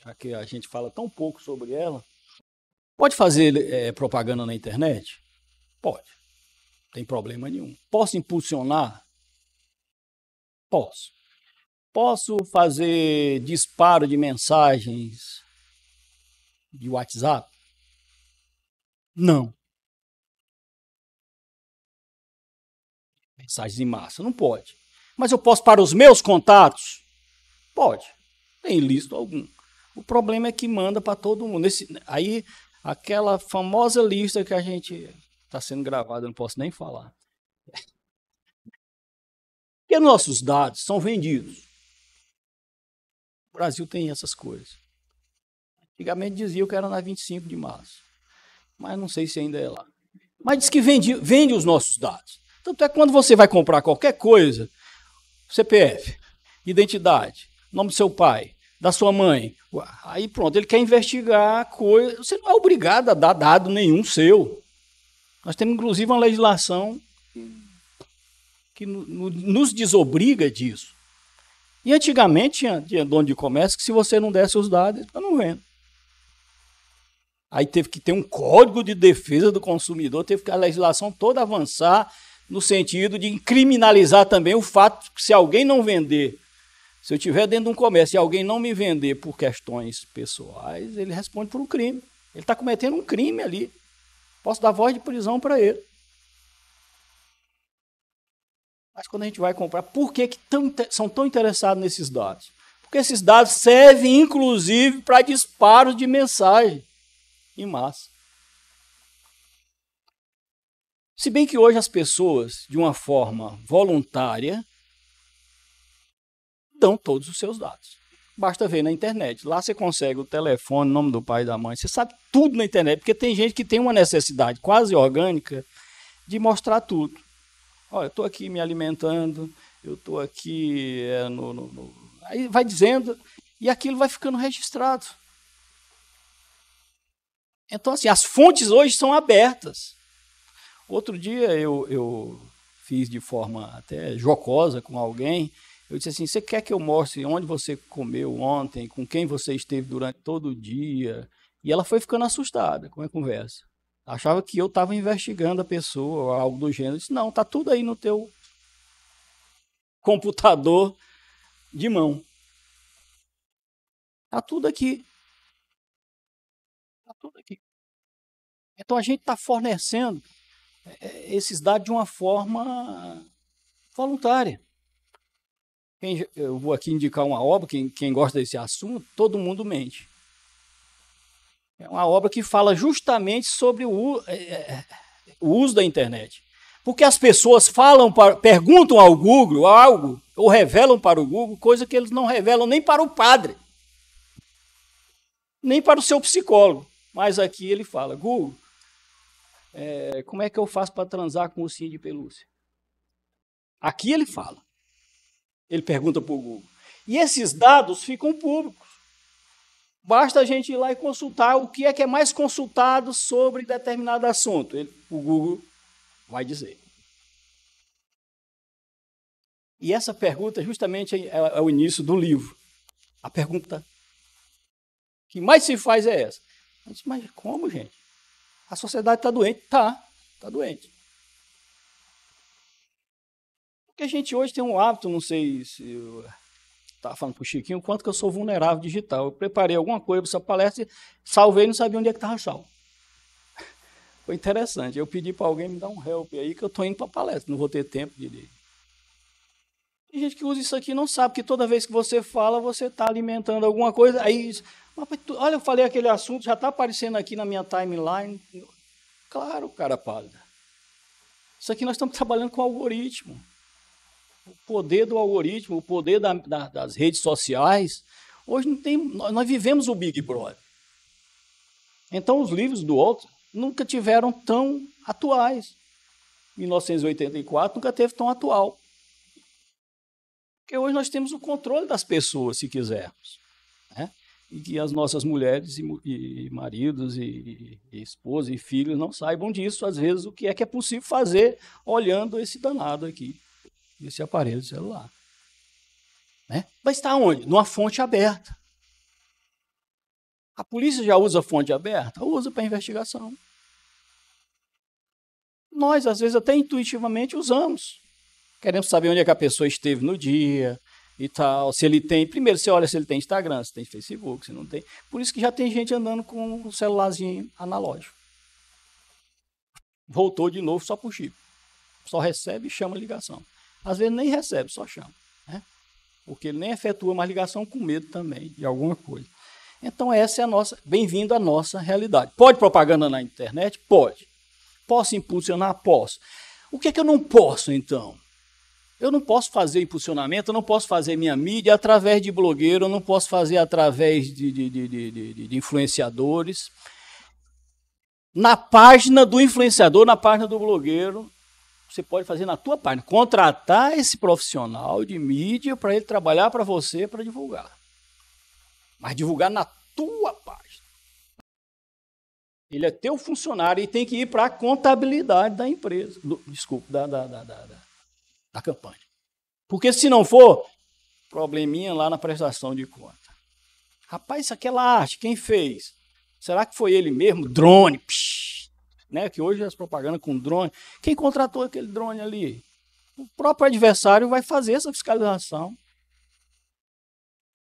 já que a gente fala tão pouco sobre ela. Pode fazer propaganda na internet? Pode, não tem problema nenhum. Posso impulsionar? Posso. Posso fazer disparo de mensagens de WhatsApp? Não. Mensagens em massa, não pode. Mas eu posso para os meus contatos? Pode. Tem ilícito algum. O problema é que manda para todo mundo. Aí, aquela famosa lista que a gente está sendo gravada, eu não posso nem falar. Porque nossos dados são vendidos. O Brasil tem essas coisas. Antigamente dizia que era na 25 de março. Mas não sei se ainda é lá. Mas diz que vende os nossos dados. Tanto é que quando você vai comprar qualquer coisa, CPF, identidade, nome do seu pai, da sua mãe, aí pronto, ele quer investigar a coisa. Você não é obrigado a dar dado nenhum seu. Nós temos, inclusive, uma legislação que nos desobriga disso. E antigamente tinha dono de comércio que se você não desse os dados, eu não vendo. Aí teve que ter um código de defesa do consumidor, teve que a legislação toda avançar no sentido de criminalizar também o fato que se alguém não vender, se eu estiver dentro de um comércio e alguém não me vender por questões pessoais, ele responde por um crime. Ele está cometendo um crime ali. Posso dar voz de prisão para ele. Mas quando a gente vai comprar, por que são tão interessados nesses dados? Porque esses dados servem, inclusive, para disparos de mensagem em massa. Se bem que hoje as pessoas, de uma forma voluntária, dão todos os seus dados. Basta ver na internet. Lá você consegue o telefone, o nome do pai e da mãe. Você sabe tudo na internet, porque tem gente que tem uma necessidade quase orgânica de mostrar tudo. Olha, eu estou aqui me alimentando, eu estou aqui Aí vai dizendo, e aquilo vai ficando registrado. Então, assim, as fontes hoje são abertas. Outro dia eu fiz de forma até jocosa com alguém. Eu disse assim, você quer que eu mostre onde você comeu ontem, com quem você esteve durante todo o dia? E ela foi ficando assustada com a conversa. Achava que eu estava investigando a pessoa, ou algo do gênero. Eu disse, não, está tudo aí no teu computador de mão. Está tudo aqui. Está tudo aqui. Então a gente está fornecendo esses dados de uma forma voluntária. Eu vou aqui indicar uma obra, quem gosta desse assunto, Todo Mundo Mente. É uma obra que fala justamente sobre o uso da internet. Porque as pessoas perguntam ao Google algo, ou revelam para o Google, coisa que eles não revelam nem para o padre, nem para o seu psicólogo. Mas aqui ele fala, Google, como é que eu faço para transar com o ursinho de pelúcia? Aqui ele fala. Ele pergunta para o Google. E esses dados ficam públicos. Basta a gente ir lá e consultar o que é mais consultado sobre determinado assunto. O Google vai dizer. E essa pergunta justamente é o início do livro. A pergunta que mais se faz é essa. Mas como, gente? A sociedade está doente? Está doente. Porque a gente hoje tem um hábito, não sei se eu estava falando para o Chiquinho, o quanto que eu sou vulnerável digital. Eu preparei alguma coisa para essa palestra, salvei e não sabia onde é que estava salvo. Foi interessante. Eu pedi para alguém me dar um help aí, que eu estou indo para a palestra, não vou ter tempo de ler. Tem gente que usa isso aqui e não sabe que toda vez que você fala, você está alimentando alguma coisa. Aí, Mas, olha, eu falei aquele assunto, já está aparecendo aqui na minha timeline. Claro, cara pálida. Isso aqui nós estamos trabalhando com algoritmo. O poder do algoritmo, o poder das redes sociais. Hoje não tem, nós vivemos o Big Brother. Então, os livros do Walter nunca tiveram tão atuais. 1984 nunca teve tão atual. Porque hoje nós temos o controle das pessoas, se quisermos. Né? E que as nossas mulheres e maridos e esposas e filhos não saibam disso, às vezes, o que é possível fazer olhando esse danado aqui, esse aparelho celular. Né? Vai estar onde? Numa fonte aberta. A polícia já usa fonte aberta? Usa para investigação. Nós, às vezes, até intuitivamente usamos. Queremos saber onde é que a pessoa esteve no dia e tal. Se ele tem... Primeiro, você olha se ele tem Instagram, se tem Facebook, se não tem. Por isso que já tem gente andando com um celularzinho analógico. Voltou de novo só por chip. Só recebe e chama ligação. Às vezes nem recebe, só chama. Né? Porque ele nem efetua mais ligação com medo também de alguma coisa. Então, essa é a nossa... Bem-vindo à nossa realidade. Pode propaganda na internet? Pode. Posso impulsionar? Posso. O que é que eu não posso, então? Eu não posso fazer impulsionamento, eu não posso fazer minha mídia através de blogueiro, eu não posso fazer através de influenciadores. Na página do influenciador, na página do blogueiro, você pode fazer na tua página. Contratar esse profissional de mídia para ele trabalhar para você, para divulgar. Mas divulgar na tua página. Ele é teu funcionário e tem que ir para a contabilidade da empresa. Da campanha. Porque se não for, probleminha lá na prestação de conta. Rapaz, isso aquela arte, quem fez? Será que foi ele mesmo? Drone. Psh, né? Que hoje as propagandas com drone. Quem contratou aquele drone ali? O próprio adversário vai fazer essa fiscalização.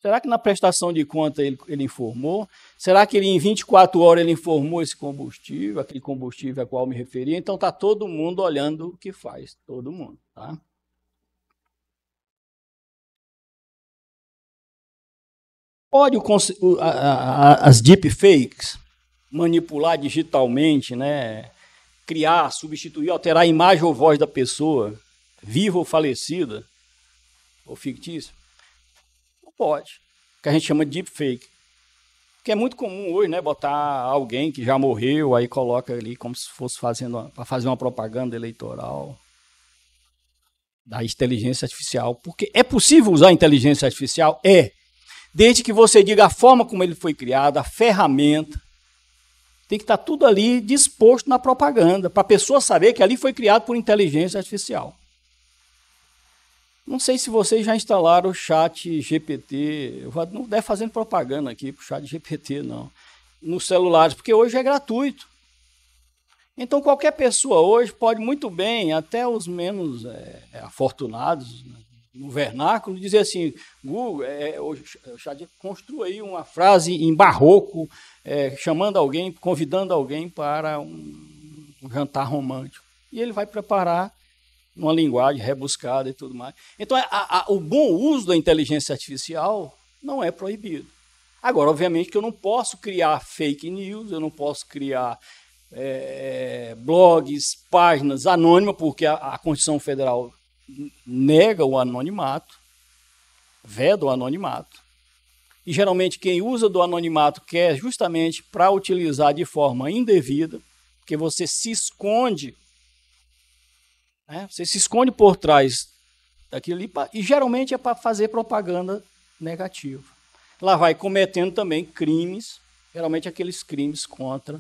Será que na prestação de conta ele informou? Será que ele em 24 horas ele informou esse combustível, aquele combustível a qual me referia? Então está todo mundo olhando o que faz, todo mundo. Tá? Pode as deepfakes manipular digitalmente, né? Criar, substituir, alterar a imagem ou voz da pessoa, viva ou falecida, ou fictícia? Pode, que a gente chama de deepfake. Que é muito comum hoje, né, botar alguém que já morreu, aí coloca ali como se fosse para fazer uma propaganda eleitoral da inteligência artificial. Porque é possível usar a inteligência artificial? É. Desde que você diga a forma como ele foi criado, a ferramenta. Tem que estar tudo ali disposto na propaganda, para a pessoa saber que ali foi criado por inteligência artificial. Não sei se vocês já instalaram o chat GPT, eu não deve fazendo propaganda aqui para o chat GPT, não, nos celulares, porque hoje é gratuito. Então, qualquer pessoa hoje pode muito bem, até os menos afortunados, no vernáculo, dizer assim, Google, o chat construa aí uma frase em barroco, chamando alguém, convidando alguém para um jantar romântico. E ele vai preparar numa linguagem rebuscada e tudo mais. Então, o bom uso da inteligência artificial não é proibido. Agora, obviamente que eu não posso criar fake news, eu não posso criar blogs, páginas anônimas, porque a Constituição Federal nega o anonimato, veda o anonimato. E, geralmente, quem usa do anonimato quer justamente para utilizar de forma indevida, porque você se esconde. Você se esconde por trás daquilo ali, e geralmente é para fazer propaganda negativa. Ela vai cometendo também crimes, geralmente aqueles crimes contra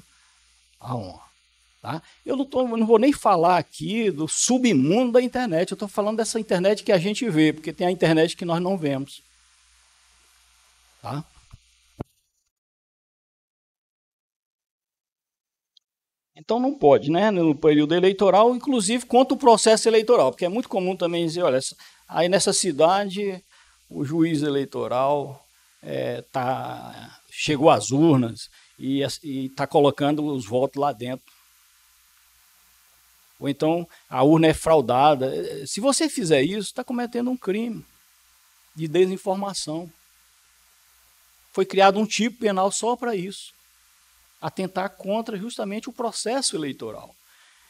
a honra. Tá? Eu não vou nem falar aqui do submundo da internet, eu estou falando dessa internet que a gente vê, porque tem a internet que nós não vemos. Tá? Então não pode, né? No período eleitoral, inclusive contra o processo eleitoral, porque é muito comum também dizer, olha, aí nessa cidade o juiz eleitoral chegou às urnas e está colocando os votos lá dentro. Ou então a urna é fraudada. Se você fizer isso, está cometendo um crime de desinformação. Foi criado um tipo penal só para isso, atentar contra justamente o processo eleitoral.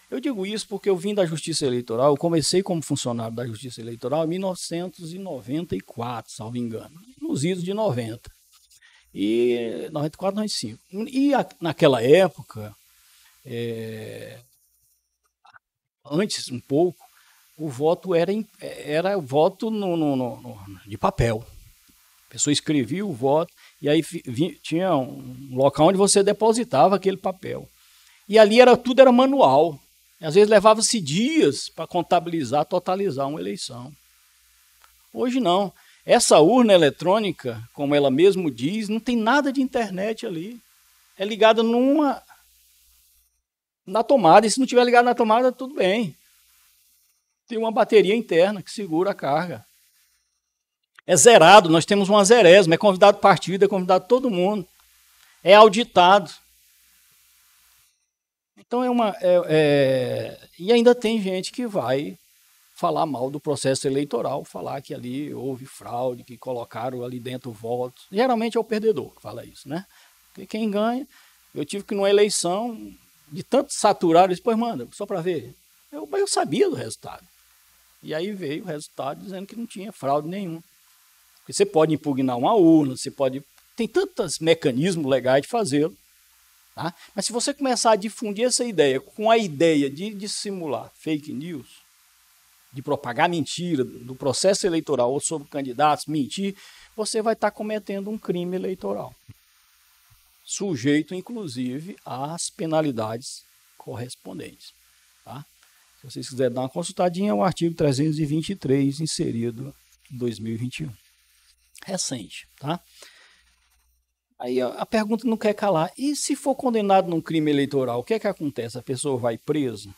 Eu digo isso porque eu vim da Justiça Eleitoral, eu comecei como funcionário da Justiça Eleitoral em 1994, salvo engano, nos idos de 90. E 94, 95. E naquela época, antes um pouco, o voto era voto de papel. A pessoa escrevia o voto e aí tinha um local onde você depositava aquele papel. E ali tudo era manual. Às vezes levava-se dias para contabilizar, totalizar uma eleição. Hoje não. Essa urna eletrônica, como ela mesmo diz, não tem nada de internet ali. É ligada na tomada, e se não tiver ligado na tomada, tudo bem. Tem uma bateria interna que segura a carga. É zerado, nós temos uma zerésima, é convidado partido, é convidado todo mundo. É auditado. Então e ainda tem gente que vai falar mal do processo eleitoral, falar que ali houve fraude, que colocaram ali dentro votos. Geralmente é o perdedor que fala isso, né? Porque quem ganha, eu tive que numa eleição, de tanto saturar, eu disse, pois manda, só para ver. Eu sabia do resultado. E aí veio o resultado dizendo que não tinha fraude nenhum. Porque você pode impugnar uma urna, tem tantos mecanismos legais de fazê-lo. Tá? Mas se você começar a difundir essa ideia com a ideia de dissimular fake news, de propagar mentira do processo eleitoral ou sobre candidatos, mentir, você vai estar cometendo um crime eleitoral, sujeito, inclusive, às penalidades correspondentes. Tá? Se vocês quiserem dar uma consultadinha, é o artigo 323, inserido em 2021. Recente, tá? Aí a pergunta não quer calar. E se for condenado num crime eleitoral, o que é que acontece? A pessoa vai presa?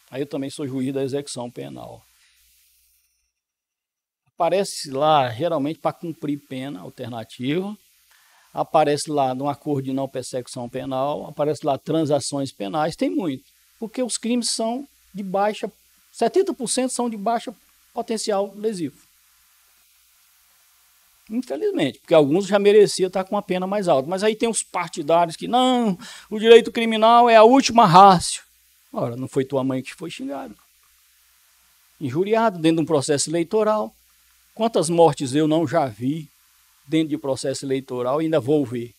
Aí eu também sou juiz da execução penal. Aparece lá, geralmente, para cumprir pena alternativa. Aparece lá num acordo de não persecução penal. Aparece lá transações penais. Tem muito. Porque os crimes são de baixa... 70% são de baixa potencial lesivo. Infelizmente, porque alguns já mereciam estar com uma pena mais alta. Mas aí tem os partidários que, não, o direito criminal é a última rácio. Ora, não foi tua mãe que foi xingada. Injuriado dentro de um processo eleitoral. Quantas mortes eu não já vi dentro de processo eleitoral e ainda vou ver.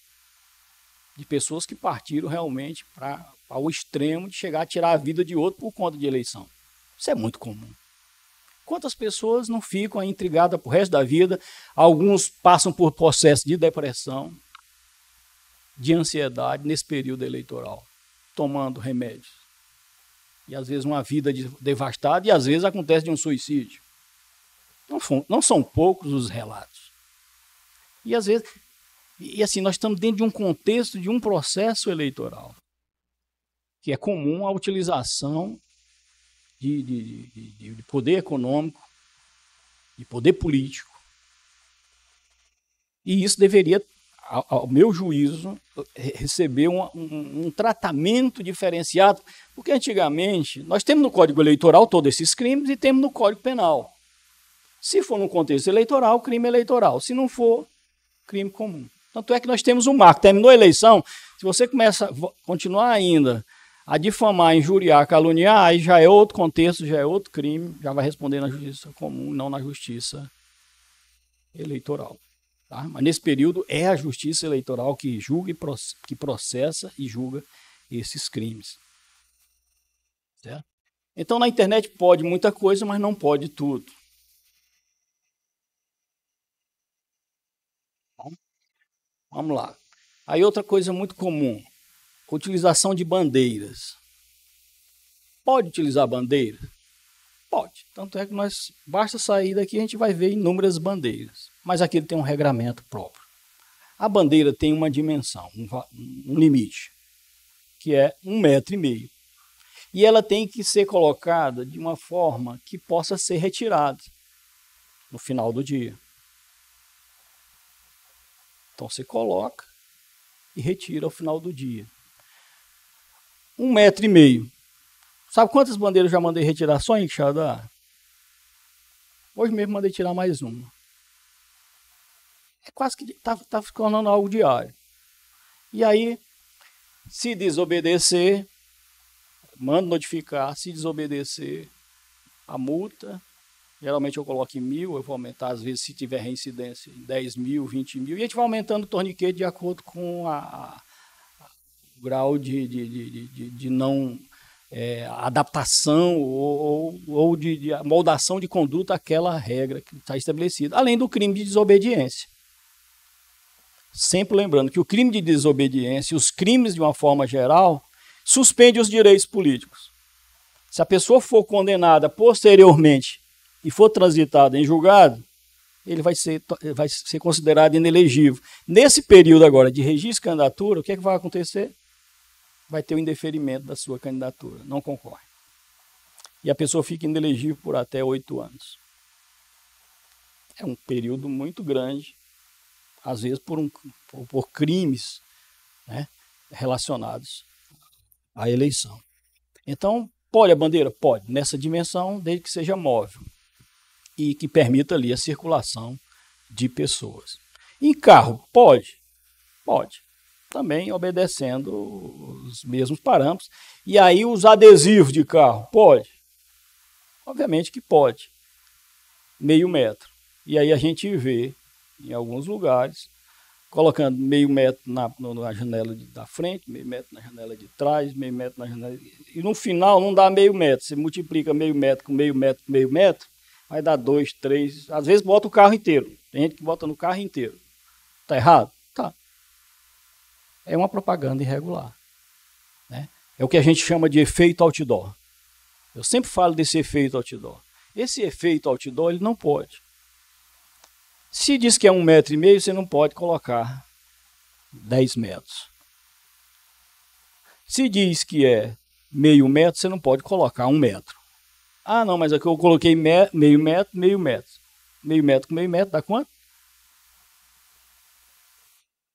De pessoas que partiram realmente para o extremo de chegar a tirar a vida de outro por conta de eleição. Isso é muito comum. Quantas pessoas não ficam intrigadas para o resto da vida? Alguns passam por processo de depressão, de ansiedade nesse período eleitoral, tomando remédios. E às vezes uma vida devastada, e às vezes acontece de um suicídio. Não são poucos os relatos. E às vezes, assim, nós estamos dentro de um contexto de um processo eleitoral, que é comum a utilização de poder econômico, de poder político. E isso deveria, ao meu juízo, receber um tratamento diferenciado, porque antigamente nós temos no Código Eleitoral todos esses crimes e temos no Código Penal. Se for no contexto eleitoral, crime eleitoral. Se não for, crime comum. Tanto é que nós temos um marco. Terminou a eleição, se você continuar ainda a difamar, injuriar, caluniar, aí já é outro contexto, já é outro crime, já vai responder na justiça comum, não na justiça eleitoral. Tá? Mas nesse período é a justiça eleitoral que julga, que processa e julga esses crimes. Certo? Então na internet pode muita coisa, mas não pode tudo. Bom, vamos lá. Aí outra coisa muito comum. Utilização de bandeiras. Pode utilizar bandeira? Pode. Tanto é que basta sair daqui e a gente vai ver inúmeras bandeiras. Mas aqui tem um regramento próprio. A bandeira tem uma dimensão, um limite, que é 1,5 metro. E ela tem que ser colocada de uma forma que possa ser retirada no final do dia. Então você coloca e retira ao final do dia. 1,5 metro. Sabe quantas bandeiras eu já mandei retirar só em Quixadá? Hoje mesmo mandei tirar mais uma. É quase que está se tornando algo diário. E aí, se desobedecer, mando notificar, se desobedecer, a multa, geralmente eu coloco em 1.000, eu vou aumentar, às vezes, se tiver reincidência, em 10.000, 20.000, e a gente vai aumentando o torniquete de acordo com o grau de não adaptação ou de moldação de conduta àquela regra que está estabelecida, além do crime de desobediência. Sempre lembrando que o crime de desobediência, os crimes de uma forma geral, suspende os direitos políticos. Se a pessoa for condenada posteriormente e for transitada em julgado, ele vai ser considerado inelegível. Nesse período agora de registro de candidatura, o que é que vai acontecer? Vai ter o indeferimento da sua candidatura, não concorre. E a pessoa fica inelegível por até 8 anos. É um período muito grande, às vezes por crimes, né, relacionados à eleição. Então, pode a bandeira? Pode, nessa dimensão, desde que seja móvel e que permita ali a circulação de pessoas. Em carro, pode? Pode. Também obedecendo os mesmos parâmetros. E aí os adesivos de carro, pode? Obviamente que pode. 0,5 metro. E aí a gente vê, em alguns lugares, colocando 0,5 metro na janela da frente, 0,5 metro na janela de trás, 0,5 metro na janela... E no final não dá 0,5 metro. Você multiplica 0,5 metro com 0,5 metro com 0,5 metro, vai dar 2, 3... Às vezes bota o carro inteiro. Tem gente que bota no carro inteiro. Está errado? Tá. É uma propaganda irregular, né? É o que a gente chama de efeito outdoor. Eu sempre falo desse efeito outdoor. Esse efeito outdoor, ele não pode. Se diz que é 1,5 metro, você não pode colocar 10 metros. Se diz que é 0,5 metro, você não pode colocar 1 metro. Ah, não, mas aqui eu coloquei 0,5 metro, 0,5 metro. 0,5 metro com 0,5 metro dá quanto?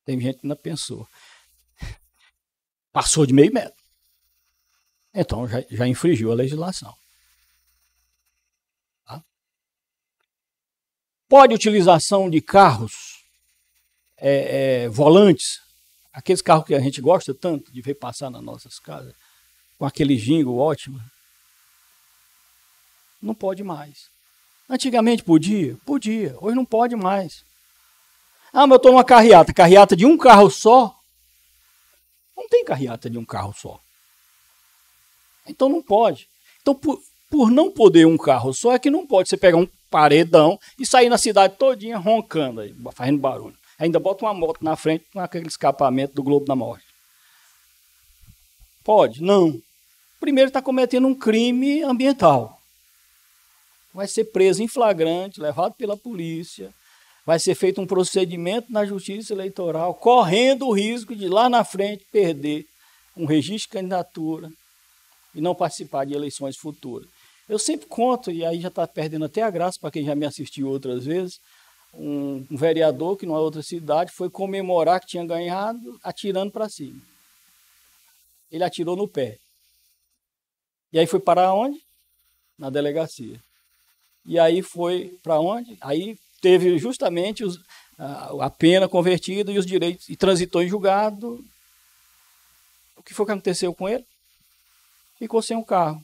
Tem gente que não pensou. Passou de 0,5 metro. Então já infringiu a legislação. Tá? Pode utilização de carros, volantes, aqueles carros que a gente gosta tanto de ver passar nas nossas casas, com aquele jingle ótimo. Não pode mais. Antigamente podia? Podia. Hoje não pode mais. Ah, mas eu estou numa carreata. Carreata de um carro só? Não tem carreata de um carro só. Então não pode. Então, por não poder um carro só, é que não pode você pegar um paredão e sair na cidade todinha roncando, aí, fazendo barulho. Ainda bota uma moto na frente com aquele escapamento do Globo da Morte. Pode? Não. Primeiro está cometendo um crime ambiental. Vai ser preso em flagrante, levado pela polícia, vai ser feito um procedimento na Justiça Eleitoral, correndo o risco de lá na frente perder um registro de candidatura e não participar de eleições futuras. Eu sempre conto, e aí já está perdendo até a graça para quem já me assistiu outras vezes, um vereador que numa outra cidade foi comemorar que tinha ganhado atirando para cima. Ele atirou no pé. E aí foi parar onde? Na delegacia. E aí foi para onde? Aí teve justamente a pena convertida e os direitos, e transitou em julgado. O que foi que aconteceu com ele? Ficou sem um carro.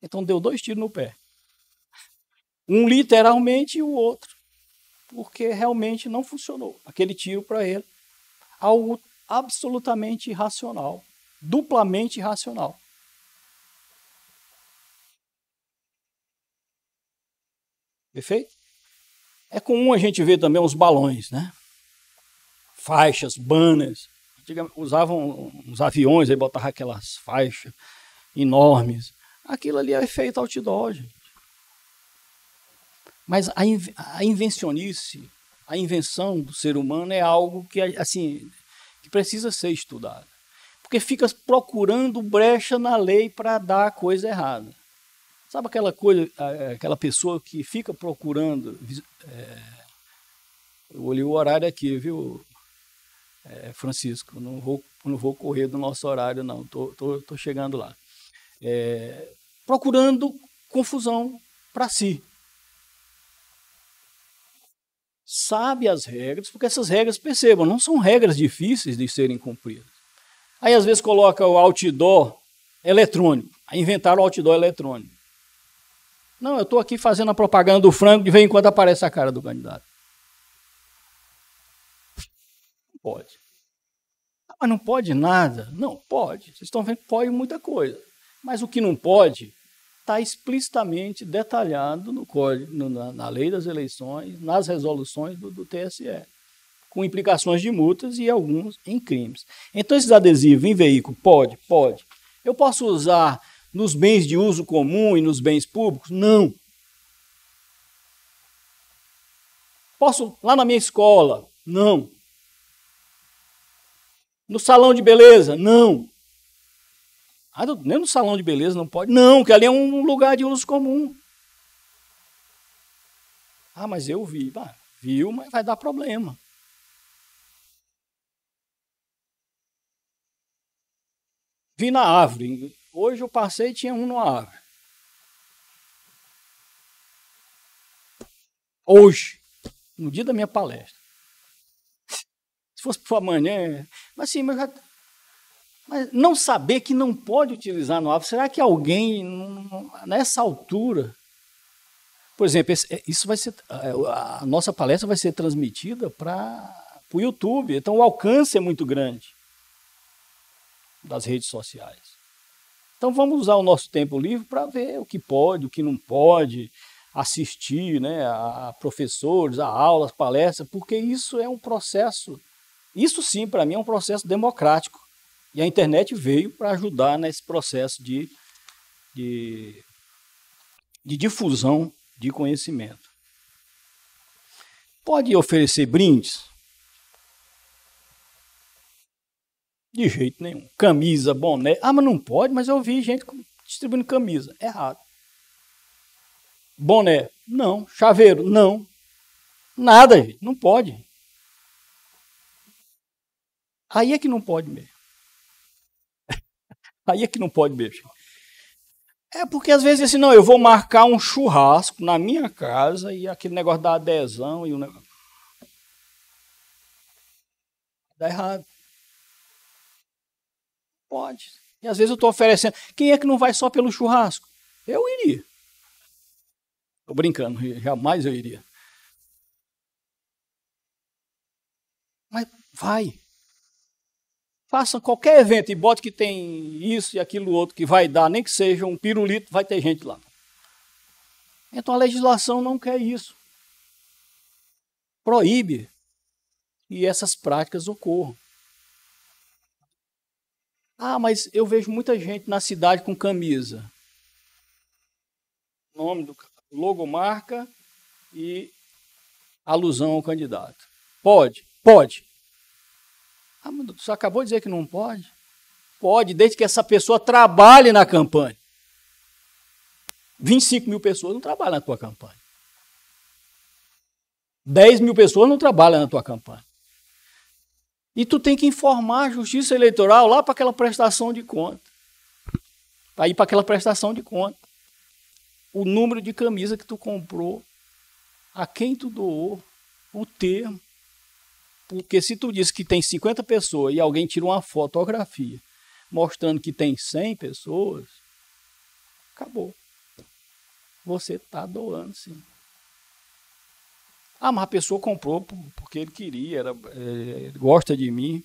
Então deu 2 tiros no pé. Um literalmente e o outro, porque realmente não funcionou. Aquele tiro para ele, algo absolutamente irracional, duplamente irracional. Perfeito? É comum a gente ver também os balões, né? Faixas, banners. Usavam uns aviões, aí botavam aquelas faixas enormes. Aquilo ali é efeito outdoor, gente. Mas a invencionice, a invenção do ser humano é algo que, assim, que precisa ser estudado. Porque fica procurando brecha na lei para dar a coisa errada. Sabe aquela coisa, aquela pessoa que fica procurando... eu olhei o horário aqui, viu, Francisco? Não vou correr do nosso horário, não. Estou chegando lá. Procurando confusão para si. sabe as regras, porque essas regras, percebam, não são regras difíceis de serem cumpridas. Aí, às vezes, coloca o outdoor eletrônico. Aí inventaram o outdoor eletrônico. Não, eu estou aqui fazendo a propaganda do frango, de vez em quando aparece a cara do candidato. Não pode. Mas não pode nada? Não, pode. Vocês estão vendo que pode muita coisa. Mas o que não pode está explicitamente detalhado no código, na lei das eleições, nas resoluções do TSE, com implicações de multas e alguns em crimes. Então, esses adesivos em veículo, pode, pode. Eu posso usar nos bens de uso comum e nos bens públicos? Não. Posso lá na minha escola? Não. No salão de beleza? Não. Ah, nem no salão de beleza não pode? Não, que ali é um lugar de uso comum. Ah, mas eu vi. Ah, viu, mas vai dar problema. Vi na árvore. Hoje eu passei e tinha um na árvore. Hoje, no dia da minha palestra. Se fosse para amanhã. Mas sim, mas não saber que não pode utilizar no árvore. Será que alguém, nessa altura. Por exemplo, isso vai ser. A nossa palestra vai ser transmitida para o YouTube. Então o alcance é muito grande das redes sociais. Então vamos usar o nosso tempo livre para ver o que pode, o que não pode, assistir, né, a professores, a aulas, palestras, porque isso é um processo, isso sim, para mim, é um processo democrático. E a internet veio para ajudar nesse processo de difusão de conhecimento. Pode oferecer brindes? De jeito nenhum. Camisa, boné. Ah, mas não pode, mas eu vi gente distribuindo camisa. Errado. Boné? Não. Chaveiro? Não. Nada, gente. Não pode. Aí é que não pode mesmo. Aí é que não pode mesmo. É porque às vezes assim, não, eu vou marcar um churrasco na minha casa e aquele negócio da adesão e o negócio. Dá errado. Pode. E às vezes eu estou oferecendo. Quem é que não vai só pelo churrasco? Eu iria. Estou brincando, jamais eu iria. Mas vai. Faça qualquer evento e bote que tem isso e aquilo outro que vai dar, nem que seja um pirulito, vai ter gente lá. Então a legislação não quer isso. Proíbe que essas práticas ocorram. Ah, mas eu vejo muita gente na cidade com camisa. Nome do logomarca e alusão ao candidato. Pode? Pode. Ah, mas você acabou de dizer que não pode? Pode, desde que essa pessoa trabalhe na campanha. 25 mil pessoas não trabalham na tua campanha. 10 mil pessoas não trabalham na tua campanha. E tu tem que informar a Justiça Eleitoral lá para aquela prestação de conta. Para ir para aquela prestação de conta. O número de camisa que tu comprou, a quem tu doou, o termo. Porque se tu diz que tem 50 pessoas e alguém tira uma fotografia mostrando que tem 100 pessoas, acabou. Você está doando, sim. Ah, mas a pessoa comprou porque ele queria, ele gosta de mim.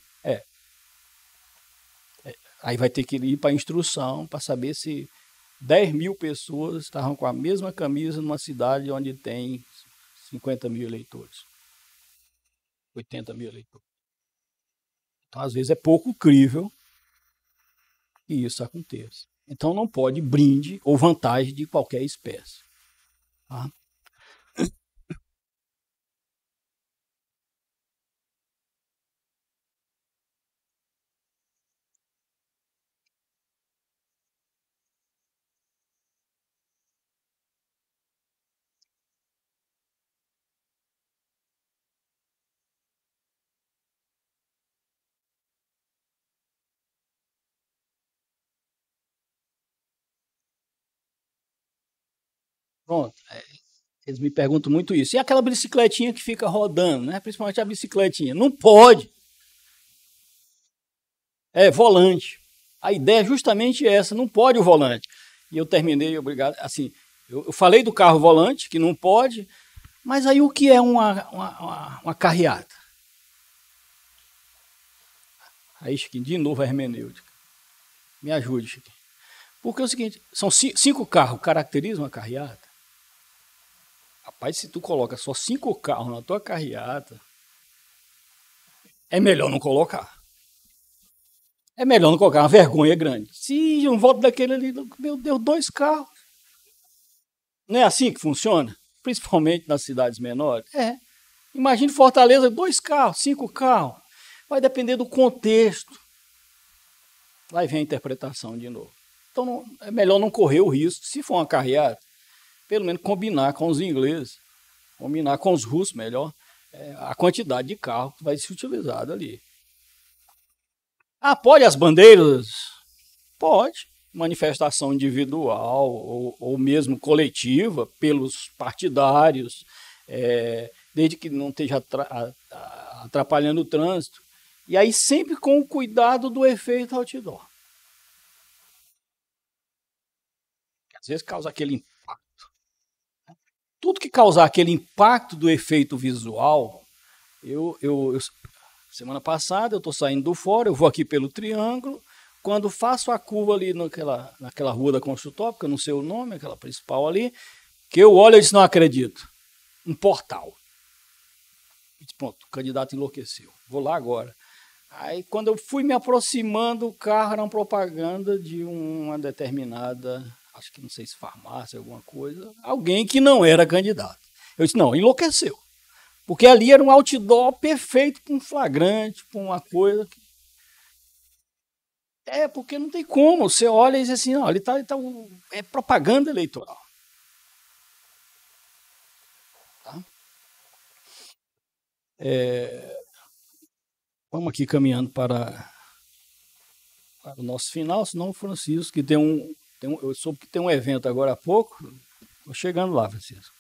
Aí vai ter que ir para a instrução para saber se 10 mil pessoas estavam com a mesma camisa numa cidade onde tem 50 mil eleitores. 80 mil eleitores. Então, às vezes, é pouco crível que isso aconteça. Então, não pode brinde ou vantagem de qualquer espécie. Tá? Pronto. Eles me perguntam muito isso. E aquela bicicletinha que fica rodando, né? Principalmente a bicicletinha. Não pode. É volante. A ideia é justamente essa, não pode o volante. E eu terminei, obrigado. Assim, eu falei do carro volante, que não pode, mas aí o que é uma carreata? Aí, Chiquinho, de novo a hermenêutica. Me ajude, Chiquinho. Porque é o seguinte, são 5 carros, caracterizam uma carreata. Rapaz, se tu coloca só 5 carros na tua carreata, é melhor não colocar. É melhor não colocar, uma vergonha grande. Se um voto daquele ali, meu Deus, 2 carros. Não é assim que funciona? Principalmente nas cidades menores? É. Imagine Fortaleza, 2 carros, 5 carros. Vai depender do contexto. Lá vem a interpretação de novo. Então, é melhor não correr o risco. Se for uma carreata, pelo menos combinar com os ingleses, combinar com os russos, melhor, a quantidade de carro que vai ser utilizado ali. Ah, pode as bandeiras? Pode. Manifestação individual ou mesmo coletiva pelos partidários, desde que não esteja atrapalhando o trânsito. E aí sempre com o cuidado do efeito outdoor. Às vezes causa aquele impacto. Tudo que causar aquele impacto do efeito visual, semana passada eu estou saindo do fórum, eu vou aqui pelo Triângulo, quando faço a curva ali naquela rua da Consultópica, não sei o nome, aquela principal ali, que eu olho e disse, não acredito, um portal. E disse, pronto, o candidato enlouqueceu, vou lá agora. Aí quando eu fui me aproximando, o carro era uma propaganda de uma determinada, acho que não sei se farmácia, alguma coisa, alguém que não era candidato. Eu disse, não, enlouqueceu. Porque ali era um outdoor perfeito para um flagrante, para uma coisa. Porque não tem como. Você olha e diz assim, não, é propaganda eleitoral. Tá? Vamos aqui caminhando para o nosso final, senão o Francisco, que eu soube que tem um evento agora há pouco, estou chegando lá, Francisco.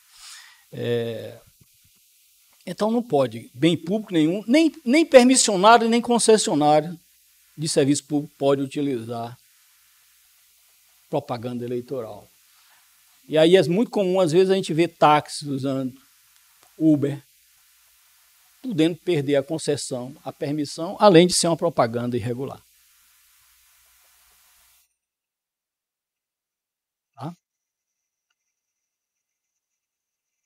Então não pode, bem público nenhum, nem permissionário, nem concessionário de serviço público pode utilizar propaganda eleitoral. E aí é muito comum, às vezes, a gente vê táxis usando Uber, podendo perder a concessão, a permissão, além de ser uma propaganda irregular. Tá?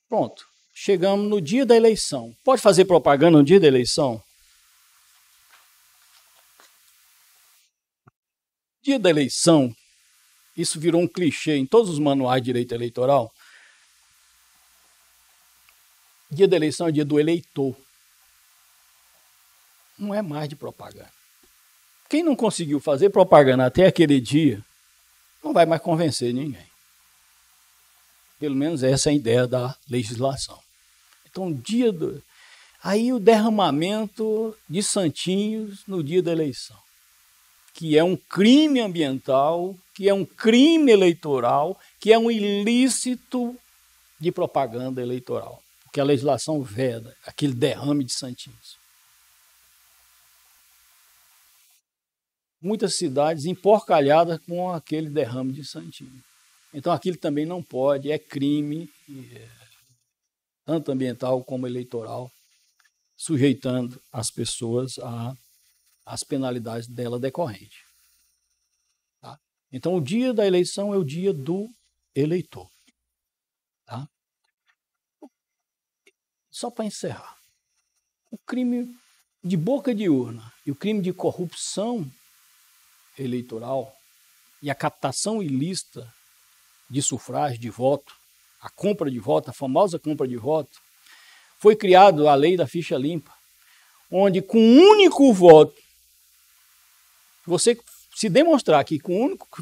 Pronto. Chegamos no dia da eleição. Pode fazer propaganda no dia da eleição? Dia da eleição, isso virou um clichê em todos os manuais de direito eleitoral. Dia da eleição é dia do eleitor. Não é mais de propaganda. Quem não conseguiu fazer propaganda até aquele dia, não vai mais convencer ninguém. Pelo menos essa é a ideia da legislação. Então, aí o derramamento de santinhos no dia da eleição, que é um crime ambiental, que é um crime eleitoral, que é um ilícito de propaganda eleitoral, porque a legislação veda aquele derrame de santinhos. Muitas cidades emporcalhadas com aquele derrame de santinho. Então aquilo também não pode, é crime, tanto ambiental como eleitoral, sujeitando as pessoas às penalidades dela decorrentes. Tá? Então o dia da eleição é o dia do eleitor. Tá? Só para encerrar, o crime de boca de urna e o crime de corrupção eleitoral e a captação ilícita de sufrágio, de voto, a compra de voto, a famosa compra de voto, foi criado a lei da ficha limpa, onde com um único voto, você se demonstrar que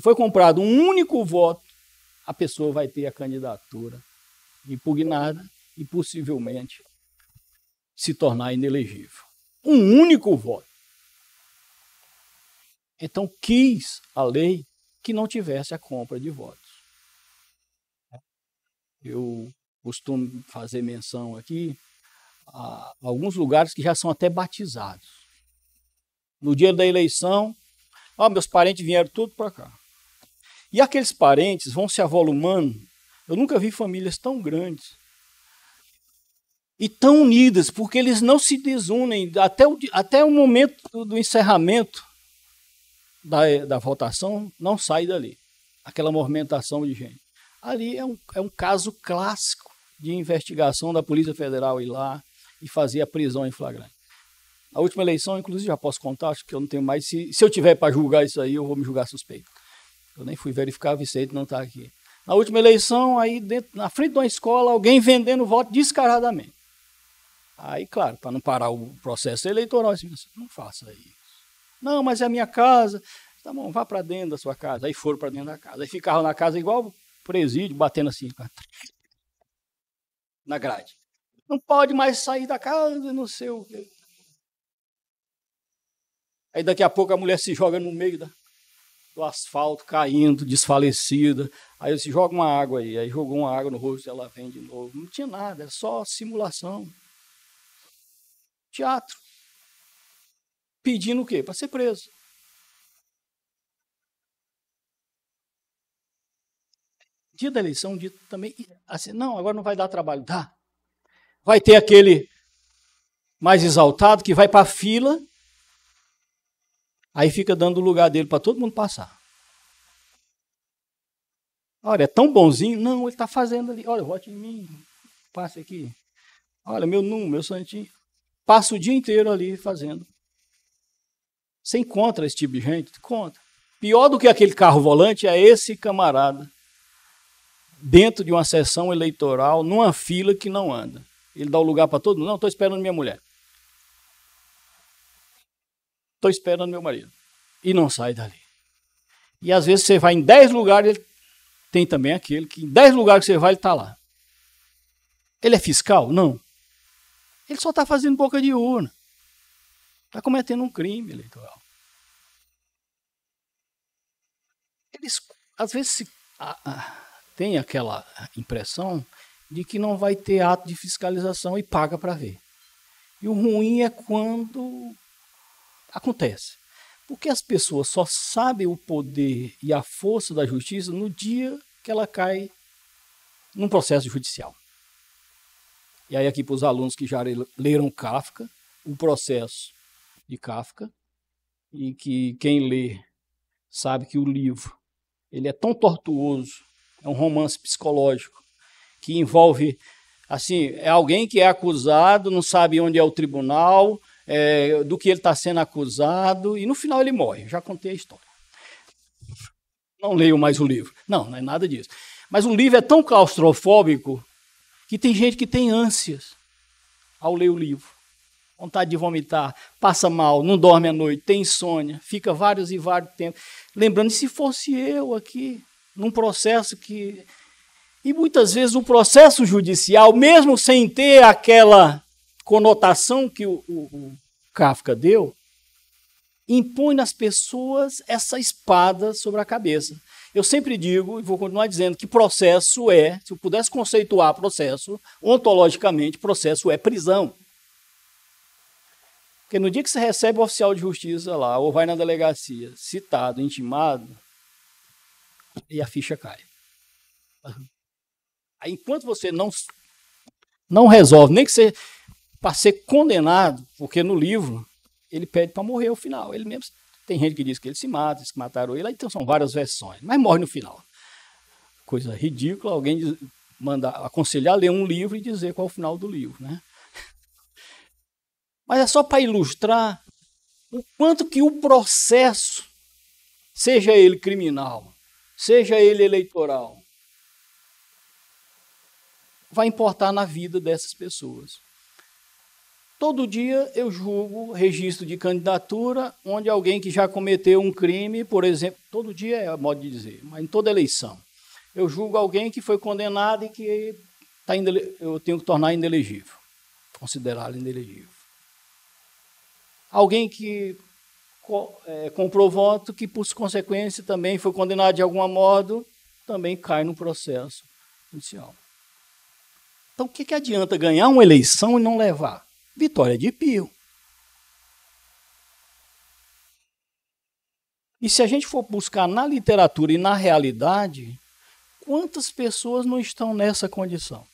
foi comprado um único voto, a pessoa vai ter a candidatura impugnada e possivelmente se tornar inelegível. Um único voto. Então quis a lei que não tivesse a compra de votos. Eu costumo fazer menção aqui, a alguns lugares que já são até batizados. No dia da eleição, meus parentes vieram tudo para cá. E aqueles parentes vão se avolumando. Eu nunca vi famílias tão grandes e tão unidas, porque eles não se desunem até o momento do encerramento da votação, não sai dali. Aquela movimentação de gente. Ali é um caso clássico de investigação da Polícia Federal ir lá e fazer a prisão em flagrante. A última eleição, inclusive, já posso contar, acho que eu não tenho mais. Se eu tiver para julgar isso aí, eu vou me julgar suspeito. Eu nem fui verificar, o Vicente não está aqui. Na última eleição, aí na frente de uma escola, alguém vendendo voto descaradamente. Aí, claro, para não parar o processo eleitoral, assim, não faça isso. Não, mas é a minha casa. Tá bom, vá para dentro da sua casa. Aí foram para dentro da casa. Aí ficavam na casa igual presídio, batendo assim, na grade. Não pode mais sair da casa, não sei o quê. Aí daqui a pouco a mulher se joga no meio do asfalto, caindo, desfalecida. Aí ele se joga uma água aí jogou uma água no rosto, ela vem de novo. Não tinha nada, é só simulação. Teatro. Pedindo o quê? Para ser preso. Dia da eleição, dia também, assim, não, agora não vai dar trabalho. Dá. Vai ter aquele mais exaltado que vai para a fila, aí fica dando o lugar dele para todo mundo passar. Olha, é tão bonzinho. Não, ele está fazendo ali. Olha, vote em mim. Passe aqui. Olha, meu número, meu santinho. Passa o dia inteiro ali fazendo. Você encontra esse tipo de gente? Encontra. Pior do que aquele carro volante é esse camarada dentro de uma sessão eleitoral, numa fila que não anda. Ele dá o lugar para todo mundo. Não, estou esperando minha mulher. Estou esperando meu marido. E não sai dali. E às vezes você vai em 10 lugares, tem também aquele que em 10 lugares que você vai, ele está lá. Ele é fiscal? Não. Ele só está fazendo boca de urna. Está cometendo um crime eleitoral. Eles, às vezes, tem aquela impressão de que não vai ter ato de fiscalização e paga para ver. E o ruim é quando acontece. Porque as pessoas só sabem o poder e a força da justiça no dia que ela cai num processo judicial. E aí aqui para os alunos que já leram Kafka, o processo de Kafka, e que quem lê sabe que o livro ele é tão tortuoso, é um romance psicológico, que envolve, assim, é alguém que é acusado, não sabe onde é o tribunal, do que ele está sendo acusado, e no final ele morre. Já contei a história. Não leio mais o livro. Não é nada disso. Mas o livro é tão claustrofóbico que tem gente que tem ânsias ao ler o livro. Vontade de vomitar, passa mal, não dorme à noite, tem insônia, fica vários e vários tempos. Lembrando, se fosse eu aqui, num processo que... E muitas vezes o processo judicial, mesmo sem ter aquela conotação que o Kafka deu, impõe nas pessoas essa espada sobre a cabeça. Eu sempre digo, e vou continuar dizendo, que processo se eu pudesse conceituar processo, ontologicamente, processo é prisão. Porque no dia que você recebe o oficial de justiça lá, ou vai na delegacia, citado, intimado, e a ficha cai. Aí, enquanto você não resolve, nem que você para ser condenado, porque no livro ele pede para morrer ao final. Ele mesmo, tem gente que diz que ele se mata, que mataram ele, então são várias versões, mas morre no final. Coisa ridícula, alguém aconselhar a ler um livro e dizer qual é o final do livro, né? Mas é só para ilustrar o quanto que o processo, seja ele criminal, seja ele eleitoral, vai importar na vida dessas pessoas. Todo dia eu julgo registro de candidatura onde alguém que já cometeu um crime, por exemplo, todo dia é modo de dizer, mas em toda eleição, eu julgo alguém que foi condenado e que eu tenho que tornar inelegível, considerá-lo inelegível. Alguém que comprou voto, que por consequência também foi condenado de algum modo, também cai no processo judicial. Então, o que adianta ganhar uma eleição e não levar? Vitória de Pio. E se a gente for buscar na literatura e na realidade, quantas pessoas não estão nessa condição?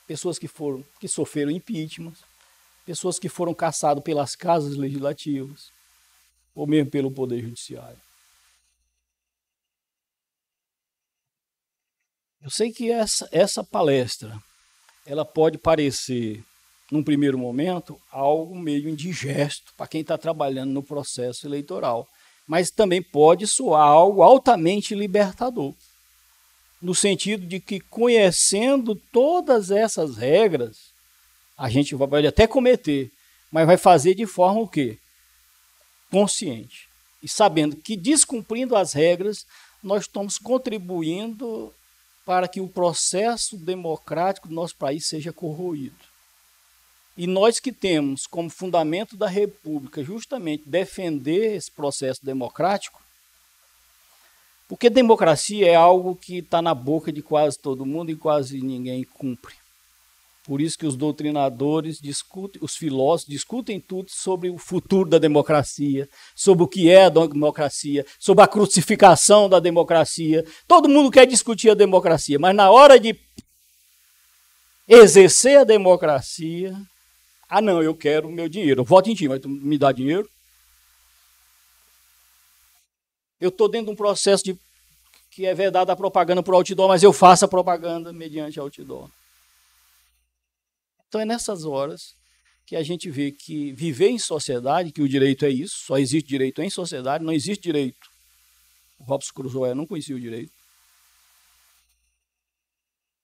Pessoas que sofreram impeachment, pessoas que foram caçadas pelas casas legislativas, ou mesmo pelo Poder Judiciário. Eu sei que essa palestra, ela pode parecer, num primeiro momento, algo meio indigesto para quem está trabalhando no processo eleitoral, mas também pode soar algo altamente libertador, no sentido de que, conhecendo todas essas regras, a gente vai até cometer, mas vai fazer de forma o quê? Consciente. E sabendo que, descumprindo as regras, nós estamos contribuindo para que o processo democrático do nosso país seja corroído. E nós que temos como fundamento da República justamente defender esse processo democrático, porque democracia é algo que está na boca de quase todo mundo e quase ninguém cumpre. Por isso que os doutrinadores discutem, os filósofos discutem tudo sobre o futuro da democracia, sobre o que é a democracia, sobre a crucificação da democracia. Todo mundo quer discutir a democracia, mas na hora de exercer a democracia, não, eu quero o meu dinheiro, eu voto em ti, mas tu me dá dinheiro? Eu estou dentro de um processo que é vedado a propaganda por outdoor, mas eu faço a propaganda mediante outdoor. Então é nessas horas que a gente vê que viver em sociedade, que o direito é isso, só existe direito em sociedade, não existe direito. O Robson Crusoe não conhecia o direito.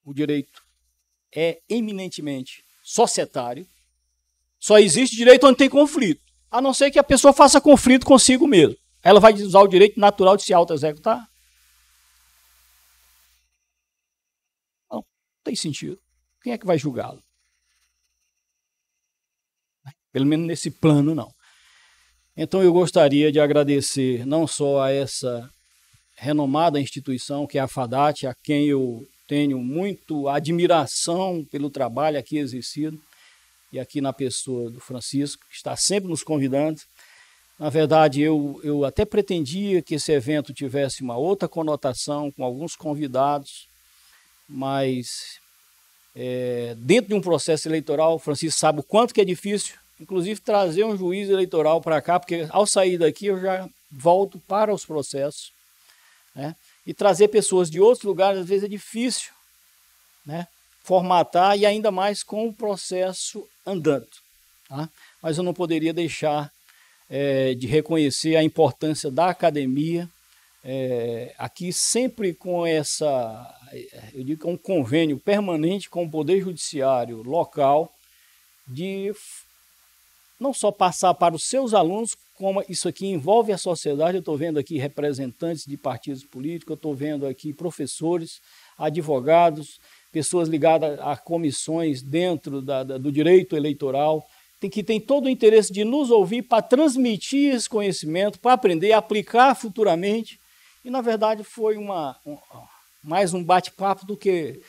O direito é eminentemente societário, só existe direito onde tem conflito, a não ser que a pessoa faça conflito consigo mesmo. Ela vai usar o direito natural de se auto-executar? Não tem sentido. Quem é que vai julgá-lo? Pelo menos nesse plano, não. Então, eu gostaria de agradecer não só a essa renomada instituição, que é a FADAT, a quem eu tenho muito admiração pelo trabalho aqui exercido, e aqui na pessoa do Francisco, que está sempre nos convidando. Na verdade, eu até pretendia que esse evento tivesse uma outra conotação, com alguns convidados, mas dentro de um processo eleitoral, o Francisco sabe o quanto que é difícil, inclusive trazer um juiz eleitoral para cá, porque ao sair daqui eu já volto para os processos, né? E trazer pessoas de outros lugares às vezes é difícil, né? Formatar e ainda mais com o processo andando, tá? Mas eu não poderia deixar de reconhecer a importância da academia, aqui sempre com eu digo que é um convênio permanente com o Poder Judiciário local, de não só passar para os seus alunos, como isso aqui envolve a sociedade. Eu estou vendo aqui representantes de partidos políticos, eu estou vendo aqui professores, advogados, pessoas ligadas a comissões dentro do direito eleitoral, que tem todo o interesse de nos ouvir para transmitir esse conhecimento, para aprender a aplicar futuramente. E, na verdade, foi mais um bate-papo do que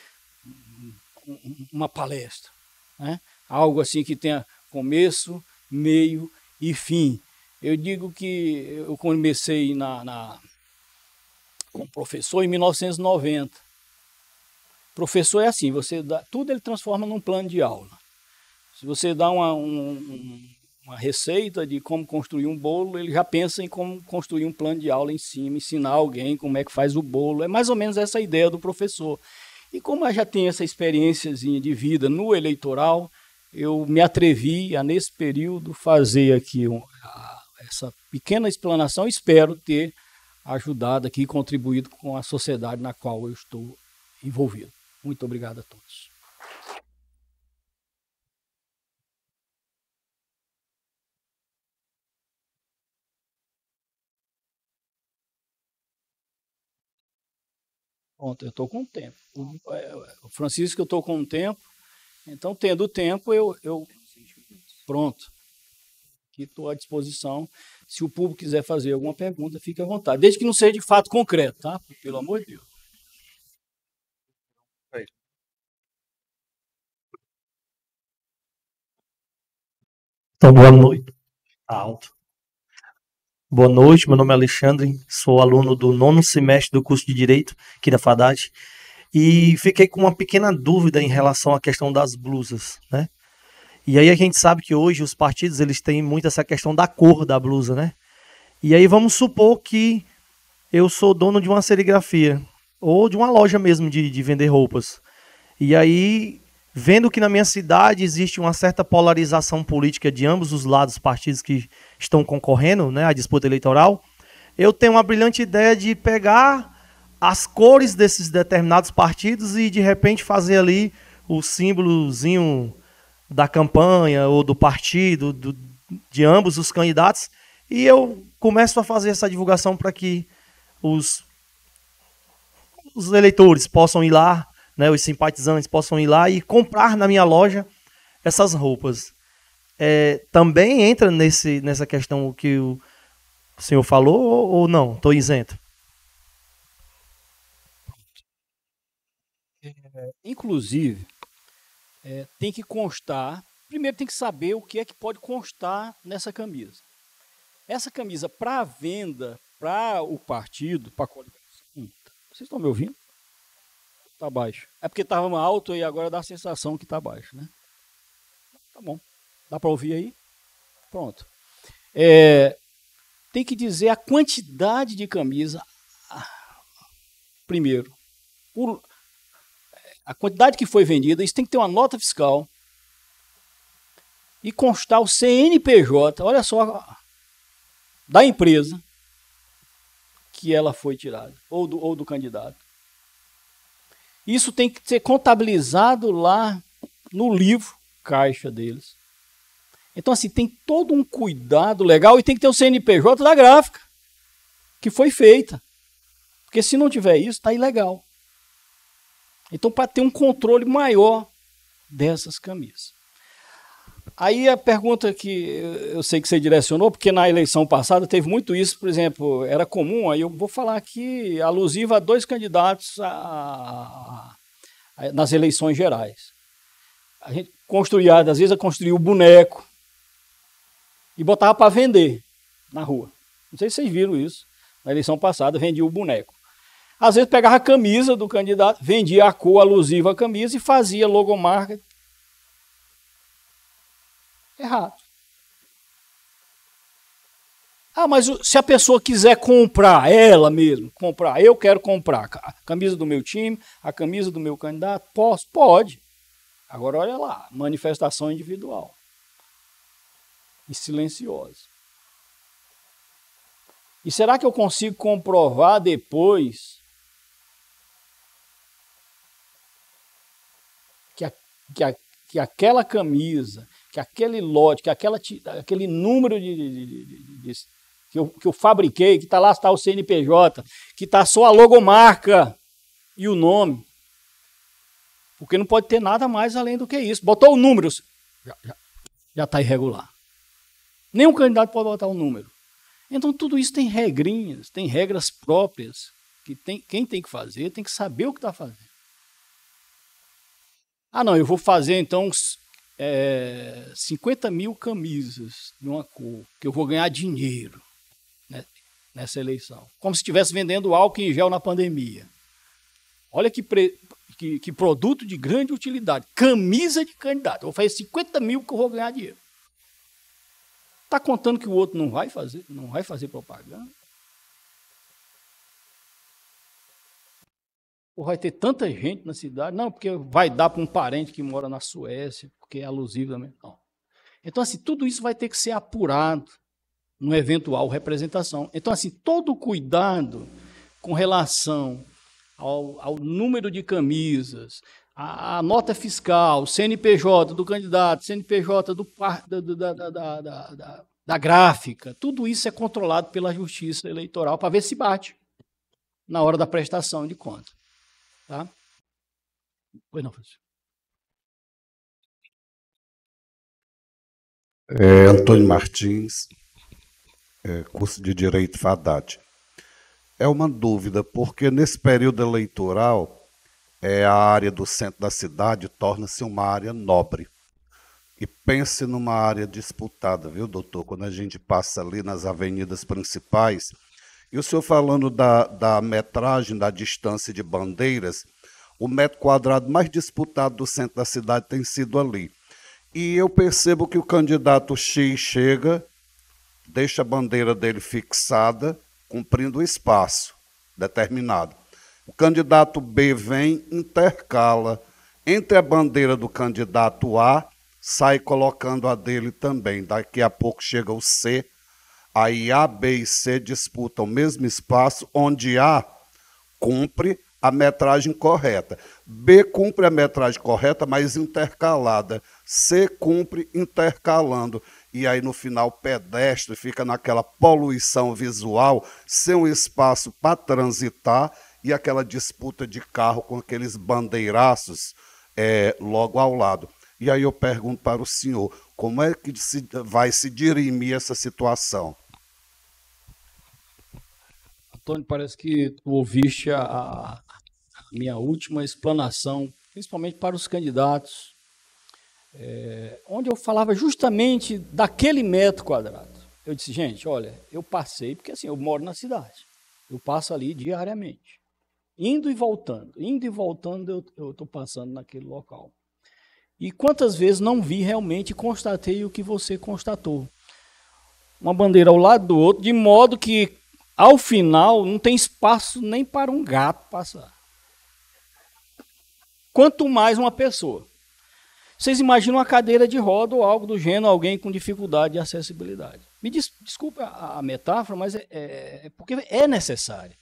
uma palestra, né? Algo assim que tenha começo, meio e fim. Eu digo que eu comecei como professor em 1990. Professor é assim, tudo ele transforma num plano de aula. Se você dá uma receita de como construir um bolo, ele já pensa em como construir um plano de aula em cima, ensinar alguém como é que faz o bolo. É mais ou menos essa a ideia do professor. E como eu já tenho essa experiênciazinha de vida no eleitoral, eu me atrevi a, nesse período, fazer aqui essa pequena explanação. Espero ter ajudado aqui e contribuído com a sociedade na qual eu estou envolvido. Muito obrigado a todos. Pronto, eu estou com tempo. O Francisco, eu estou com tempo. Então, tendo tempo, eu pronto. Aqui estou à disposição. Se o público quiser fazer alguma pergunta, fique à vontade. Desde que não seja de fato concreto, tá? Pelo amor de Deus. Então, boa noite. Alto. Boa noite, meu nome é Alexandre, sou aluno do 9º semestre do curso de Direito aqui da FADAD e fiquei com uma pequena dúvida em relação à questão das blusas, né? E aí a gente sabe que hoje os partidos eles têm muito essa questão da cor da blusa, né? E aí vamos supor que eu sou dono de uma serigrafia ou de uma loja mesmo de vender roupas. E aí, vendo que na minha cidade existe uma certa polarização política de ambos os lados, partidos que estão concorrendo, né, à disputa eleitoral, eu tenho uma brilhante ideia de pegar as cores desses determinados partidos e, de repente, fazer ali o símbolozinho da campanha ou do partido, de ambos os candidatos, e eu começo a fazer essa divulgação para que os eleitores possam ir lá, né, os simpatizantes possam ir lá e comprar na minha loja essas roupas. Também entra nessa questão que o senhor falou ou não? Estou isento? Inclusive, tem que constar, primeiro tem que saber o que é que pode constar nessa camisa. Essa camisa para venda, para o partido, para a coligação. Vocês estão me ouvindo? Está baixo. É porque estava alto e agora dá a sensação que está baixo, né? Tá bom. Dá para ouvir aí? Pronto. Tem que dizer a quantidade de camisa. Primeiro, a quantidade que foi vendida, isso tem que ter uma nota fiscal e constar o CNPJ, olha só, da empresa que ela foi tirada, ou do candidato. Isso tem que ser contabilizado lá no livro caixa deles. Então, assim, tem todo um cuidado legal e tem que ter o CNPJ da gráfica que foi feita. Porque se não tiver isso, está ilegal. Então, para ter um controle maior dessas camisas. Aí a pergunta que eu sei que você direcionou, porque na eleição passada teve muito isso, por exemplo, era comum, aí eu vou falar aqui, alusiva a 2 candidatos nas eleições gerais. A gente construía, às vezes, construía o boneco e botava para vender na rua. Não sei se vocês viram isso. Na eleição passada, vendia o boneco. Às vezes pegava a camisa do candidato, vendia a cor alusiva à camisa e fazia logomarca. Errado. Mas se a pessoa quiser comprar, ela mesma, comprar, eu quero comprar a camisa do meu time, a camisa do meu candidato, posso? Pode. Agora olha lá, manifestação individual. E silenciosa. E será que eu consigo comprovar depois que aquela camisa, que aquele lote, que aquele número que eu fabriquei, que está lá, está o CNPJ, que está só a logomarca e o nome. Porque não pode ter nada mais além do que isso. Botou o número, já está irregular. Nenhum candidato pode botar o número. Então tudo isso tem regrinhas, tem regras próprias, que quem tem que fazer tem que saber o que está fazendo. Não, eu vou fazer então 50 mil camisas de uma cor, que eu vou ganhar dinheiro, né, nessa eleição. Como se estivesse vendendo álcool em gel na pandemia. Olha que produto de grande utilidade. Camisa de candidato. Eu vou fazer 50 mil que eu vou ganhar dinheiro. Está contando que o outro não vai fazer propaganda? Ou vai ter tanta gente na cidade? Não, porque vai dar para um parente que mora na Suécia, porque é alusivo também. Não. Então, assim, tudo isso vai ter que ser apurado no eventual representação. Então, assim, todo cuidado com relação ao número de camisas, a nota fiscal, CNPJ do candidato, CNPJ da gráfica, tudo isso é controlado pela Justiça Eleitoral para ver se bate na hora da prestação de conta. Tá? Pois não, professor. Antônio Martins, curso de Direito FADAD. É uma dúvida, porque nesse período eleitoral, a área do centro da cidade torna-se uma área nobre. E pense numa área disputada, viu, doutor? Quando a gente passa ali nas avenidas principais, e o senhor falando da metragem, da distância de bandeiras, o metro quadrado mais disputado do centro da cidade tem sido ali. E eu percebo que o candidato X chega, deixa a bandeira dele fixada, cumprindo o espaço determinado. O candidato B vem, intercala entre a bandeira do candidato A, sai colocando a dele também. Daqui a pouco chega o C, aí A, B e C disputam o mesmo espaço, onde A cumpre a metragem correta. B cumpre a metragem correta, mas intercalada. C cumpre intercalando. E aí, no final, o pedestre fica naquela poluição visual, sem um espaço para transitar e aquela disputa de carro com aqueles bandeiraços logo ao lado. E aí eu pergunto para o senhor, como é que vai se dirimir essa situação? Antônio, parece que tu ouviste a minha última explanação, principalmente para os candidatos, onde eu falava justamente daquele metro quadrado. Eu disse, gente, olha, eu passei, porque assim, eu moro na cidade, eu passo ali diariamente, indo e voltando eu estou passando naquele local. E quantas vezes não vi realmente e constatei o que você constatou. Uma bandeira ao lado do outro, de modo que, ao final, não tem espaço nem para um gato passar. Quanto mais uma pessoa. Vocês imaginam uma cadeira de roda ou algo do gênero, alguém com dificuldade de acessibilidade. Me desculpe a metáfora, mas é porque é necessário.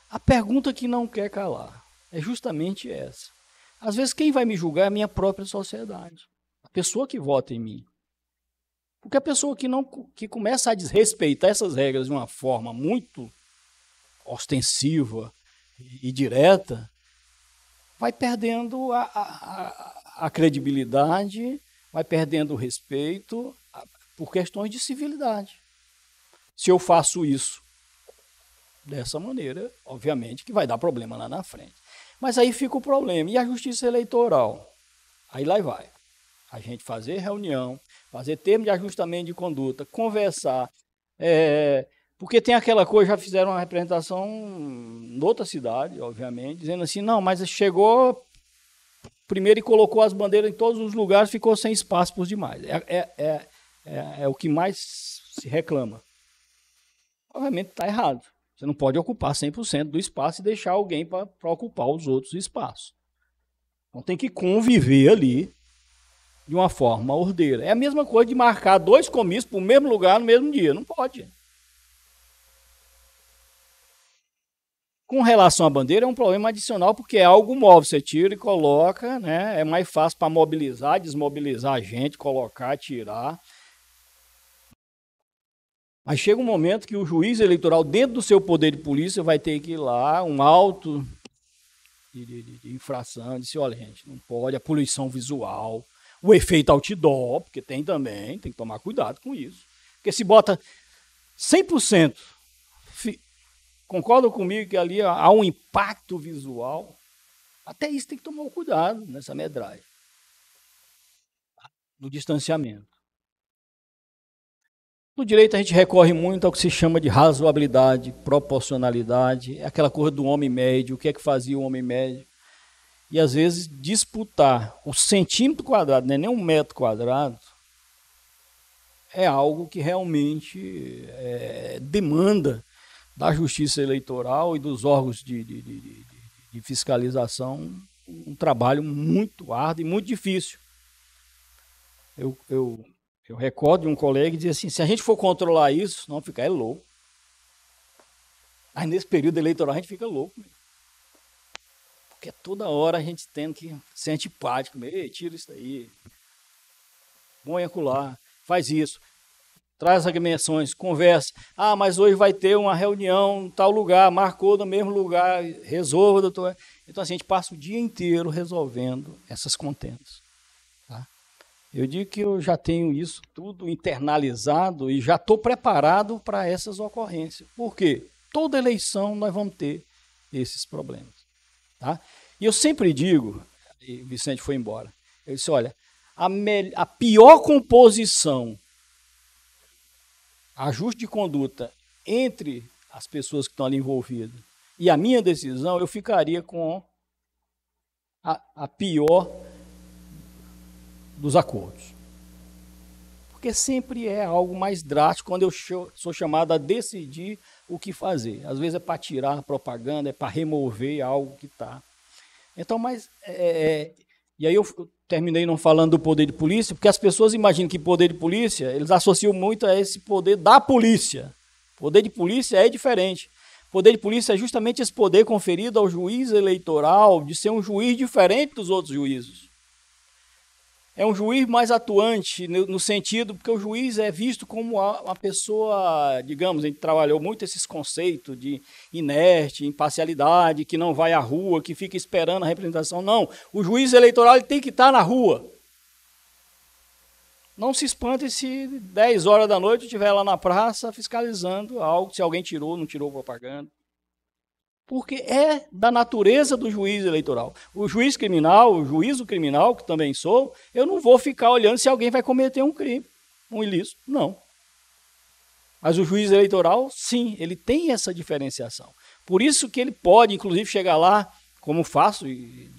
A pergunta que não quer calar é justamente essa. Às vezes quem vai me julgar é a minha própria sociedade. A pessoa que vota em mim. Porque a pessoa que começa a desrespeitar essas regras de uma forma muito ostensiva e direta, vai perdendo a credibilidade, vai perdendo o respeito por questões de civilidade. Se eu faço isso dessa maneira, obviamente que vai dar problema lá na frente. Mas aí fica o problema. E a justiça eleitoral? Aí lá vai. A gente fazer reunião, fazer termo de ajustamento de conduta, conversar. Porque tem aquela coisa, já fizeram uma representação em outra cidade, obviamente, dizendo assim, não, mas chegou primeiro e colocou as bandeiras em todos os lugares, ficou sem espaço por demais. É o que mais se reclama. Obviamente está errado. Você não pode ocupar 100% do espaço e deixar alguém para ocupar os outros espaços. Então tem que conviver ali de uma forma ordeira. É a mesma coisa de marcar 2 comícios para o mesmo lugar no mesmo dia. Não pode. Com relação à bandeira, é um problema adicional, porque é algo móvel. Você tira e coloca, né? É mais fácil para mobilizar, desmobilizar a gente, colocar, tirar. Mas chega um momento que o juiz eleitoral, dentro do seu poder de polícia, vai ter que ir lá, um auto de infração, disse, olha, gente, não pode, a poluição visual, o efeito outdoor, porque tem também, tem que tomar cuidado com isso. Porque se bota 100%, concordam comigo que ali há um impacto visual, até isso tem que tomar cuidado nessa metragem, no distanciamento. No direito, a gente recorre muito ao que se chama de razoabilidade, proporcionalidade, é aquela coisa do homem médio, o que é que fazia o homem médio. E, às vezes, disputar o centímetro quadrado, não é nem um metro quadrado, é algo que realmente demanda da justiça eleitoral e dos órgãos de fiscalização um trabalho muito árduo e muito difícil. Eu recordo de um colega que dizia assim, se a gente for controlar isso, não ficar louco. Aí nesse período eleitoral a gente fica louco. Mesmo. Porque toda hora a gente tem que ser antipático. Ei, tira isso daí. Põe acolá, faz isso. Traz as agremiações, conversa. Ah, mas hoje vai ter uma reunião em tal lugar, marcou no mesmo lugar, resolva, doutor. Então assim, a gente passa o dia inteiro resolvendo essas contendas. Tá? Eu digo que eu já tenho isso tudo internalizado e já estou preparado para essas ocorrências. Por quê? Toda eleição nós vamos ter esses problemas. Tá? E eu sempre digo, e o Vicente foi embora, eu disse, olha, a pior composição, ajuste de conduta entre as pessoas que estão ali envolvidas e a minha decisão, eu ficaria com a pior dos acordos. Porque sempre é algo mais drástico quando eu sou chamado a decidir o que fazer. Às vezes é para tirar a propaganda, é para remover algo que está. Então, e aí eu terminei não falando do poder de polícia, porque as pessoas imaginam que poder de polícia, eles associam muito a esse poder da polícia. Poder de polícia é diferente. Poder de polícia é justamente esse poder conferido ao juiz eleitoral de ser um juiz diferente dos outros juízes. É um juiz mais atuante no sentido, porque o juiz é visto como uma pessoa, digamos, a gente trabalhou muito esses conceitos de inerte, imparcialidade, que não vai à rua, que fica esperando a representação. Não, o juiz eleitoral ele tem que estar na rua. Não se espante se 10 horas da noite estiver lá na praça fiscalizando algo, se alguém tirou, não tirou propaganda. Porque é da natureza do juiz eleitoral. O juiz criminal, o juízo criminal, que também sou, eu não vou ficar olhando se alguém vai cometer um crime, um ilícito, não. Mas o juiz eleitoral, sim, ele tem essa diferenciação. Por isso que ele pode, inclusive, chegar lá, como faço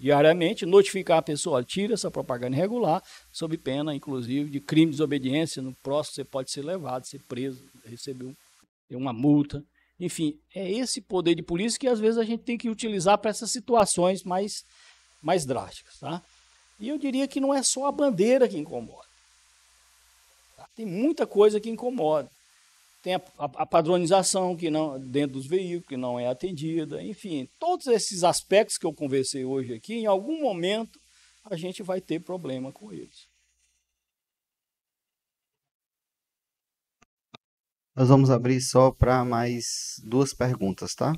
diariamente, notificar a pessoa, olha, tira essa propaganda irregular, sob pena, inclusive, de crime de desobediência. No próximo você pode ser levado, ser preso, receber uma multa. Enfim, é esse poder de polícia que às vezes a gente tem que utilizar para essas situações mais drásticas. Tá? E eu diria que não é só a bandeira que incomoda. Tá? Tem muita coisa que incomoda. Tem a padronização que não, dentro dos veículos, que não é atendida. Enfim, todos esses aspectos que eu conversei hoje aqui, em algum momento a gente vai ter problema com eles. Nós vamos abrir só para mais 2 perguntas, tá?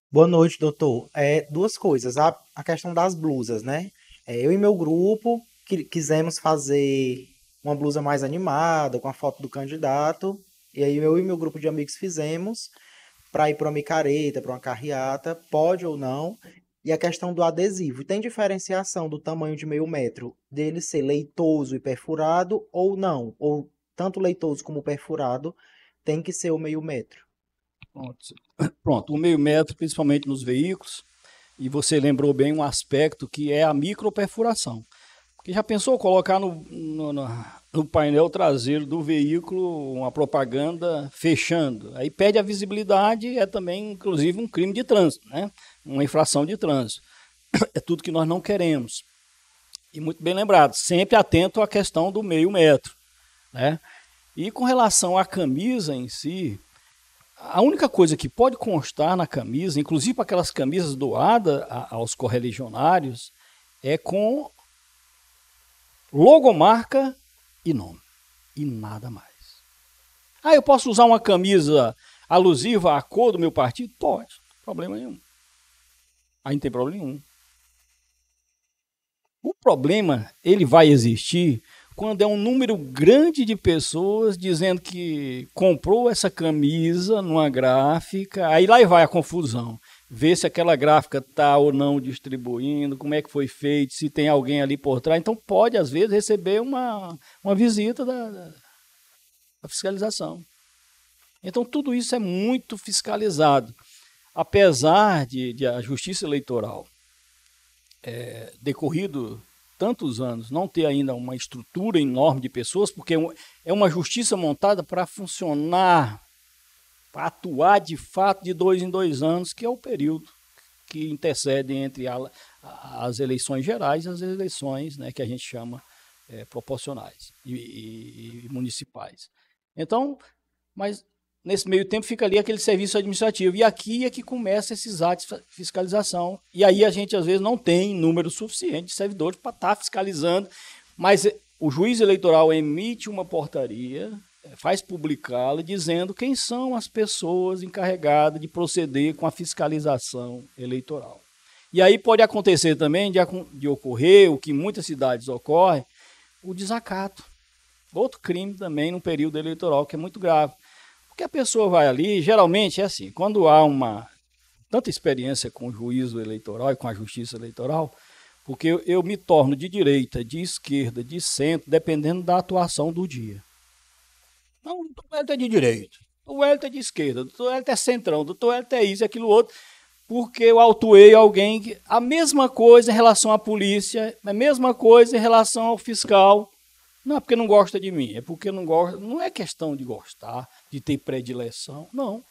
Boa noite, doutor. Duas coisas. A questão das blusas, né? Eu e meu grupo quisemos fazer uma blusa mais animada, com a foto do candidato. E aí eu e meu grupo de amigos fizemos para ir para uma micareta, para uma carreata, pode ou não. E a questão do adesivo. Tem diferenciação do tamanho de 0,5 metro dele ser leitoso e perfurado ou não? Ou tanto leitoso como perfurado tem que ser o 0,5 metro? Pronto, o 0,5 metro, principalmente nos veículos, e você lembrou bem um aspecto que é a microperfuração. Porque já pensou colocar no painel traseiro do veículo uma propaganda fechando? Aí perde a visibilidade, é também, inclusive, um crime de trânsito, né? Uma infração de trânsito. É tudo que nós não queremos. E muito bem lembrado, sempre atento à questão do 0,5 metro. Né? E com relação à camisa em si, a única coisa que pode constar na camisa, inclusive para aquelas camisas doadas aos correligionários, é com logomarca e nome, e nada mais. Eu posso usar uma camisa alusiva à cor do meu partido? Pode, problema nenhum. Aí não tem problema nenhum. O problema, ele vai existir quando é um número grande de pessoas dizendo que comprou essa camisa numa gráfica, aí lá vai a confusão. Ver se aquela gráfica está ou não distribuindo, como é que foi feito, se tem alguém ali por trás. Então pode, às vezes, receber uma visita da fiscalização. Então tudo isso é muito fiscalizado. Apesar de a Justiça Eleitoral decorrido tantos anos não ter ainda uma estrutura enorme de pessoas, porque é uma justiça montada para funcionar, para atuar de fato de 2 em 2 anos, que é o período que intercede entre as eleições gerais e as eleições, né, que a gente chama proporcionais e municipais. Então, mas nesse meio tempo fica ali aquele serviço administrativo. E aqui é que começa esses atos de fiscalização. E aí a gente, às vezes, não tem número suficiente de servidores para estar fiscalizando. Mas o juiz eleitoral emite uma portaria, faz publicá-la, dizendo quem são as pessoas encarregadas de proceder com a fiscalização eleitoral. E aí pode acontecer também de ocorrer, o que em muitas cidades ocorre, o desacato. Outro crime também no período eleitoral, que é muito grave. Porque a pessoa vai ali, geralmente é assim, quando há tanta experiência com o juízo eleitoral e com a justiça eleitoral, Porque eu me torno de direita, de esquerda, de centro, dependendo da atuação do dia. Não, o doutor Wellington é de direita, o Wellington é de esquerda, o doutor Wellington é centrão, o doutor Wellington é isso, aquilo outro, porque eu autuei alguém que a mesma coisa em relação à polícia, a mesma coisa em relação ao fiscal. Não é porque não gosta de mim, é porque não gosta. Não é questão de gostar, de ter predileção, não.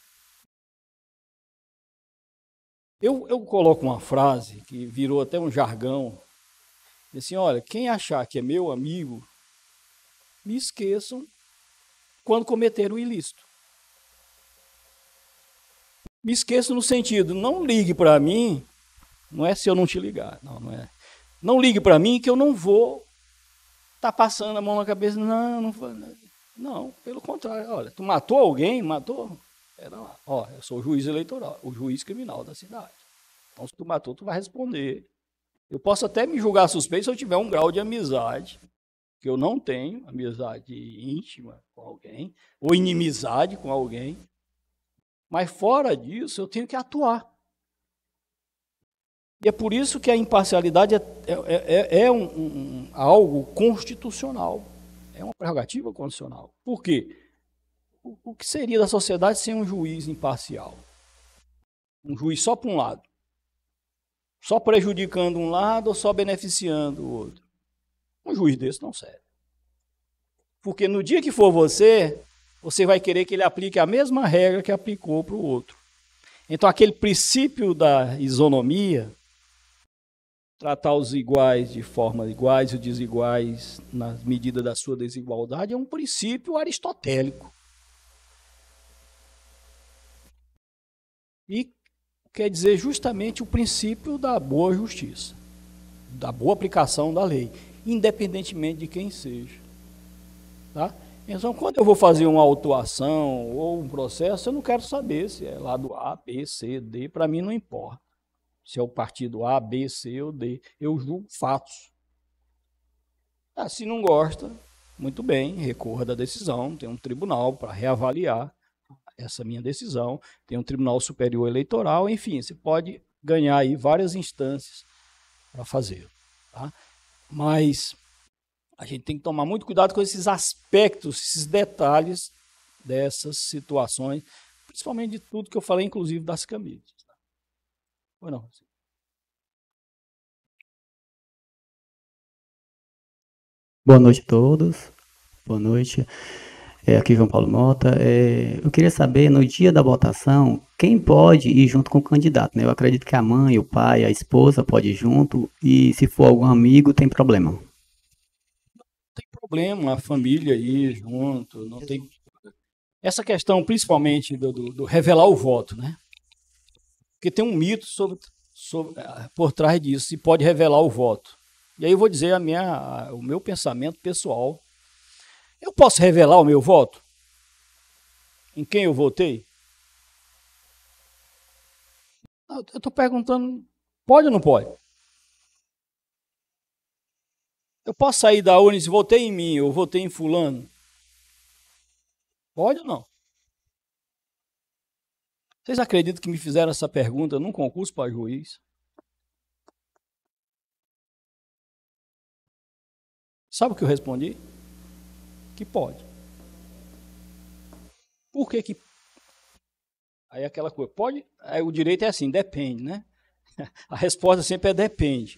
Eu coloco uma frase que virou até um jargão, assim, olha, quem achar que é meu amigo, me esqueçam quando cometer um ilícito. Me esqueçam no sentido, não ligue para mim, não é se eu não te ligar, não é. Não ligue para mim que eu não vou estar passando a mão na cabeça, não, pelo contrário, olha, tu matou alguém, matou? Pera lá, ó, eu sou o juiz eleitoral, o juiz criminal da cidade. Então, se tu matou, tu vai responder. Eu posso até me julgar suspeito se eu tiver um grau de amizade, que eu não tenho, amizade íntima com alguém, ou inimizade com alguém. Mas fora disso, eu tenho que atuar. E é por isso que a imparcialidade é algo constitucional, é uma prerrogativa constitucional. Por quê? O que seria da sociedade sem um juiz imparcial? Um juiz só para um lado. Só prejudicando um lado ou só beneficiando o outro? Um juiz desse não serve. Porque no dia que for você vai querer que ele aplique a mesma regra que aplicou para o outro. Então, aquele princípio da isonomia, tratar os iguais de forma iguais e os desiguais na medida da sua desigualdade, é um princípio aristotélico. E quer dizer justamente o princípio da boa justiça, da boa aplicação da lei, independentemente de quem seja. Tá? Então, quando eu vou fazer uma autuação ou um processo, eu não quero saber se é lado A, B, C, D, para mim não importa. Se é o partido A, B, C ou D, eu julgo fatos. Se não gosta, muito bem, recorra da decisão, tem um tribunal para reavaliar essa minha decisão, tem um Tribunal Superior Eleitoral, enfim, você pode ganhar aí várias instâncias para fazer. Tá? Mas a gente tem que tomar muito cuidado com esses aspectos, esses detalhes dessas situações, principalmente de tudo que eu falei, inclusive das camisas. Ou não? Boa noite a todos. Boa noite. Aqui João Paulo Mota. Eu queria saber, no dia da votação, quem pode ir junto com o candidato, né? Eu acredito que a mãe, o pai, a esposa pode ir junto, e se for algum amigo, tem problema. Não tem problema, a família ir junto, não tem... Essa questão, principalmente, do revelar o voto, né? Porque tem um mito por trás disso, se pode revelar o voto. E aí eu vou dizer o meu pensamento pessoal. Eu posso revelar o meu voto? Em quem eu votei? Eu estou perguntando, pode ou não pode? Eu posso sair da urna e dizer, votei em mim, eu votei em fulano? Pode ou não? Vocês acreditam que me fizeram essa pergunta num concurso para juiz? Sabe o que eu respondi? Que pode. Por que? Aí aquela coisa, pode? Aí o direito é assim, depende, né? A resposta sempre é depende.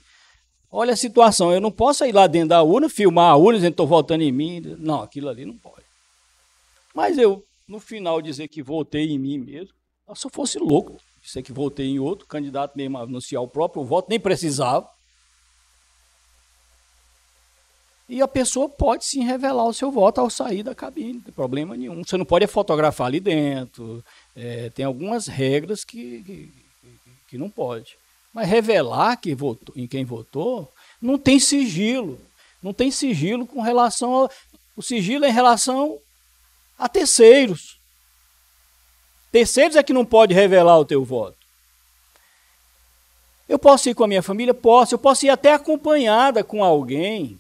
Olha a situação, eu não posso ir lá dentro da urna, filmar a urna, dizendo que estou votando em mim. Não, aquilo ali não pode. Mas eu, no final, dizer que votei em mim mesmo, se eu fosse louco, dizer que votei em outro, candidato mesmo a anunciar o próprio voto, nem precisava. E a pessoa pode sim revelar o seu voto ao sair da cabine, não tem problema nenhum. Você não pode fotografar ali dentro, tem algumas regras que não pode. Mas revelar em quem votou, não tem sigilo. Não tem sigilo com relação o sigilo é em relação a terceiros. Terceiros é que não pode revelar o teu voto. Eu posso ir com a minha família? Posso. Eu posso ir até acompanhada com alguém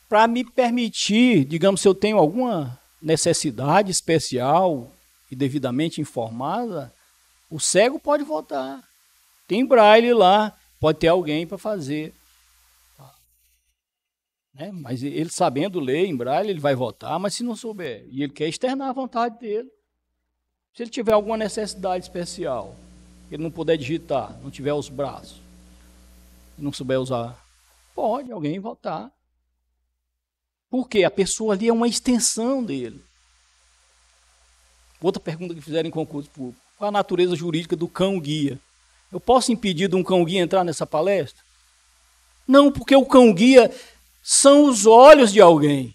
para me permitir, digamos, se eu tenho alguma necessidade especial e devidamente informada, o cego pode votar. Tem braille lá, pode ter alguém para fazer né? Mas ele sabendo ler em braille, ele vai votar, mas se não souber, e ele quer externar a vontade dele, se ele tiver alguma necessidade especial, ele não puder digitar, não tiver os braços, não souber usar, pode alguém votar. Porque a pessoa ali é uma extensão dele. Outra pergunta que fizeram em concurso público: qual a natureza jurídica do cão-guia? Eu posso impedir de um cão-guia entrar nessa palestra? Não, porque o cão-guia são os olhos de alguém.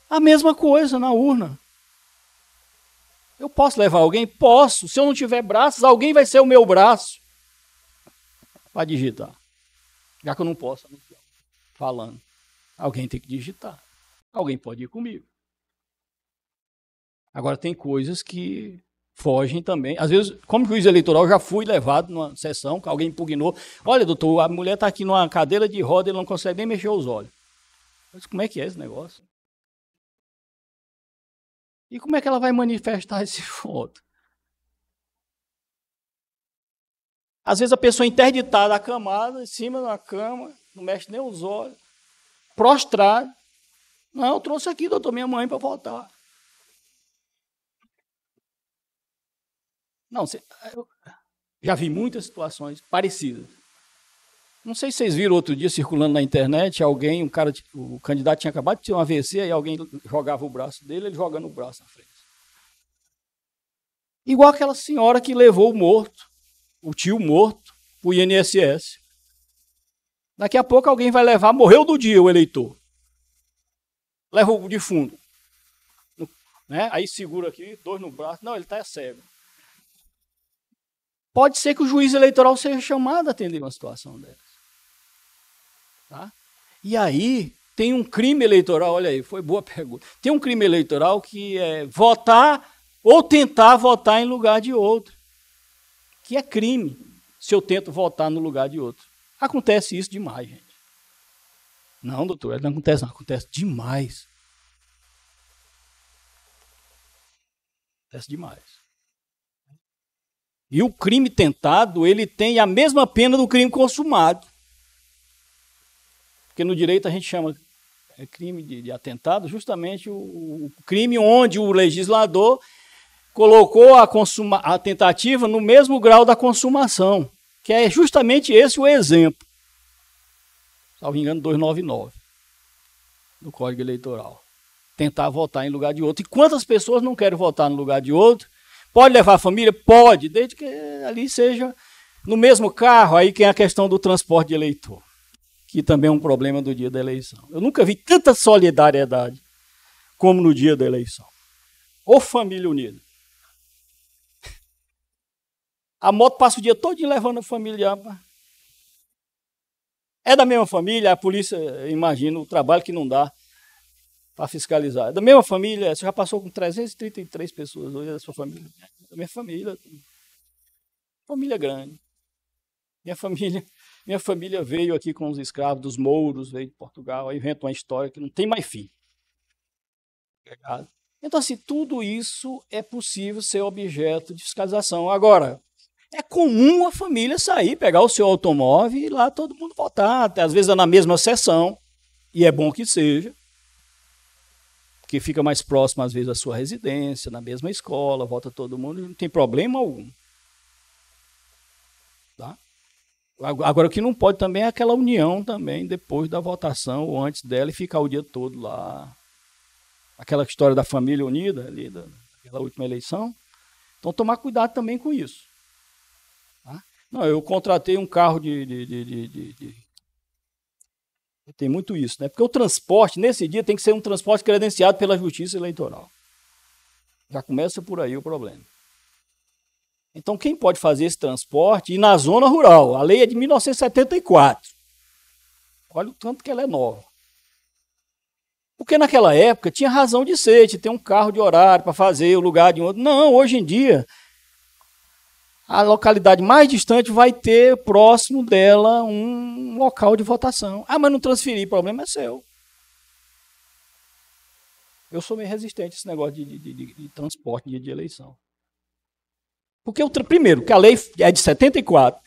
A mesma coisa na urna. Eu posso levar alguém? Posso. Se eu não tiver braços, alguém vai ser o meu braço para digitar. Já que eu não posso anunciar falando. Alguém tem que digitar. Alguém pode ir comigo. Agora, tem coisas que fogem também. Às vezes, como juiz eleitoral, eu já fui levado numa sessão que alguém impugnou. Olha, doutor, a mulher está aqui numa cadeira de roda e não consegue nem mexer os olhos. Mas como é que é esse negócio? E como é que ela vai manifestar esse voto? Às vezes a pessoa interditada, acamada, em cima da cama, não mexe nem os olhos, prostrado. Não, eu trouxe aqui, doutor, minha mãe para votar. Não, eu já vi muitas situações parecidas. Não sei se vocês viram outro dia circulando na internet, alguém, o candidato tinha acabado de ter um AVC, aí alguém jogava o braço dele, ele jogando o braço na frente. Igual aquela senhora que levou o tio morto, para o INSS. Daqui a pouco alguém vai levar, morreu do dia o eleitor. Leva o defunto. Né? Aí segura aqui, 2 no braço. Não, ele está cego. Pode ser que o juiz eleitoral seja chamado a atender uma situação dessa. Tá? E aí, tem um crime eleitoral, olha aí, foi boa pergunta. Tem um crime eleitoral que é votar ou tentar votar em lugar de outro. Que é crime, se eu tento votar no lugar de outro. Acontece isso demais, gente. Não, doutor, não acontece, não. Acontece demais. Acontece demais. E o crime tentado, ele tem a mesma pena do crime consumado. Porque no direito a gente chama crime de atentado justamente o crime onde o legislador colocou a tentativa no mesmo grau da consumação, que é justamente esse o exemplo. Salvo engano, 299 do Código Eleitoral. Tentar votar em lugar de outro. E quantas pessoas não querem votar no lugar de outro? Pode levar a família? Pode, desde que ali seja no mesmo carro. Aí tem a questão do transporte de eleitor, que também é um problema do dia da eleição. Eu nunca vi tanta solidariedade como no dia da eleição. Ô família unida. A moto passa o dia todo levando a família. É da mesma família, a polícia, imagina o trabalho que não dá para fiscalizar. É da mesma família, você já passou com 333 pessoas hoje da sua família. Da minha família. Família grande. Minha família veio aqui com os escravos dos mouros, veio de Portugal, aí inventa uma história que não tem mais fim. Então, assim, tudo isso é possível ser objeto de fiscalização. Agora, é comum a família sair, pegar o seu automóvel e ir lá todo mundo votar, até às vezes é na mesma sessão, e é bom que seja, porque fica mais próximo, às vezes, da sua residência, na mesma escola, vota todo mundo, não tem problema algum. Tá? Agora, o que não pode também é aquela união também, depois da votação, ou antes dela, e ficar o dia todo lá. Aquela história da família unida, ali, daquela última eleição. Então, tomar cuidado também com isso. Tá? Não, eu contratei um carro Tem muito isso, né? Porque o transporte, nesse dia, tem que ser um transporte credenciado pela Justiça Eleitoral. Já começa por aí o problema. Então, quem pode fazer esse transporte? E na zona rural, a lei é de 1974. Olha o tanto que ela é nova. Porque naquela época tinha razão de ser, de ter um carro de horário para fazer o lugar de outro. Não, hoje em dia, a localidade mais distante vai ter próximo dela um local de votação. Ah, mas não transferir, o problema é seu. Eu sou meio resistente a esse negócio de transporte de eleição. Porque, primeiro, que a lei é de 74,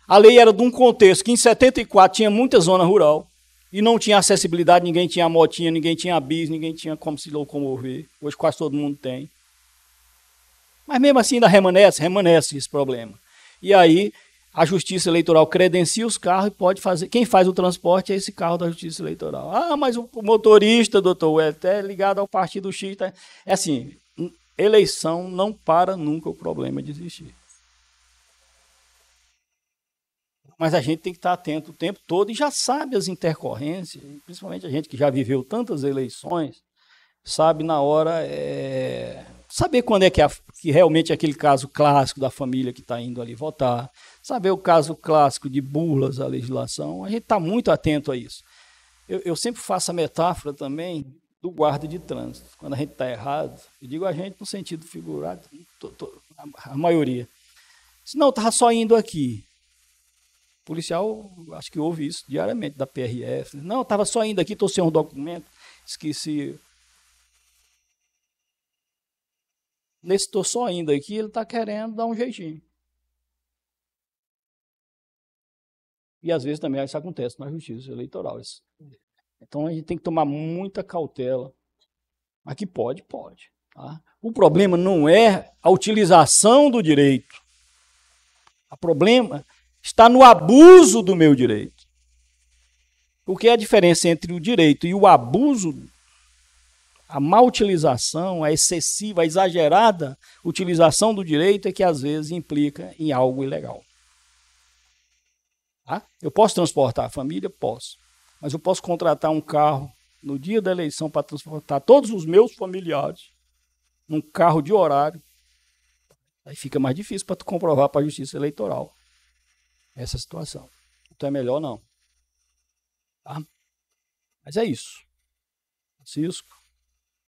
A lei era de um contexto que em 74 tinha muita zona rural e não tinha acessibilidade, ninguém tinha motinha, ninguém tinha bis, ninguém tinha como se locomover. Hoje quase todo mundo tem. Mas mesmo assim ainda remanesce esse problema. E aí a Justiça Eleitoral credencia os carros e pode fazer. Quem faz o transporte é esse carro da Justiça Eleitoral. Ah, mas o motorista, doutor Wellington, é ligado ao partido X. Tá? É assim, eleição não para nunca o problema de existir. Mas a gente tem que estar atento o tempo todo e já sabe as intercorrências, principalmente a gente que já viveu tantas eleições, sabe na hora, saber quando é que realmente é aquele caso clássico da família que está indo ali votar, saber o caso clássico de burlas à legislação, a gente está muito atento a isso. Eu sempre faço a metáfora também do guarda de trânsito. Quando a gente está errado, eu digo a gente no sentido figurado, a maioria. Se não, estava só indo aqui. O policial, acho que ouve isso diariamente da PRF. Não, estava só indo aqui, estou sem um documento, esqueci. Nesse estou só indo aqui, ele está querendo dar um jeitinho. E às vezes também isso acontece na justiça eleitoral. Então a gente tem que tomar muita cautela. Mas que pode. Tá? O problema não é a utilização do direito. O problema está no abuso do meu direito. Porque a diferença entre o direito e o abuso, a má utilização, a excessiva, a exagerada utilização do direito é que às vezes implica em algo ilegal. Tá? Eu posso transportar a família? Posso. Mas eu posso contratar um carro no dia da eleição para transportar todos os meus familiares num carro de horário. Aí fica mais difícil para tu comprovar para a Justiça Eleitoral essa situação. Então é melhor não. Tá? Mas é isso. Francisco.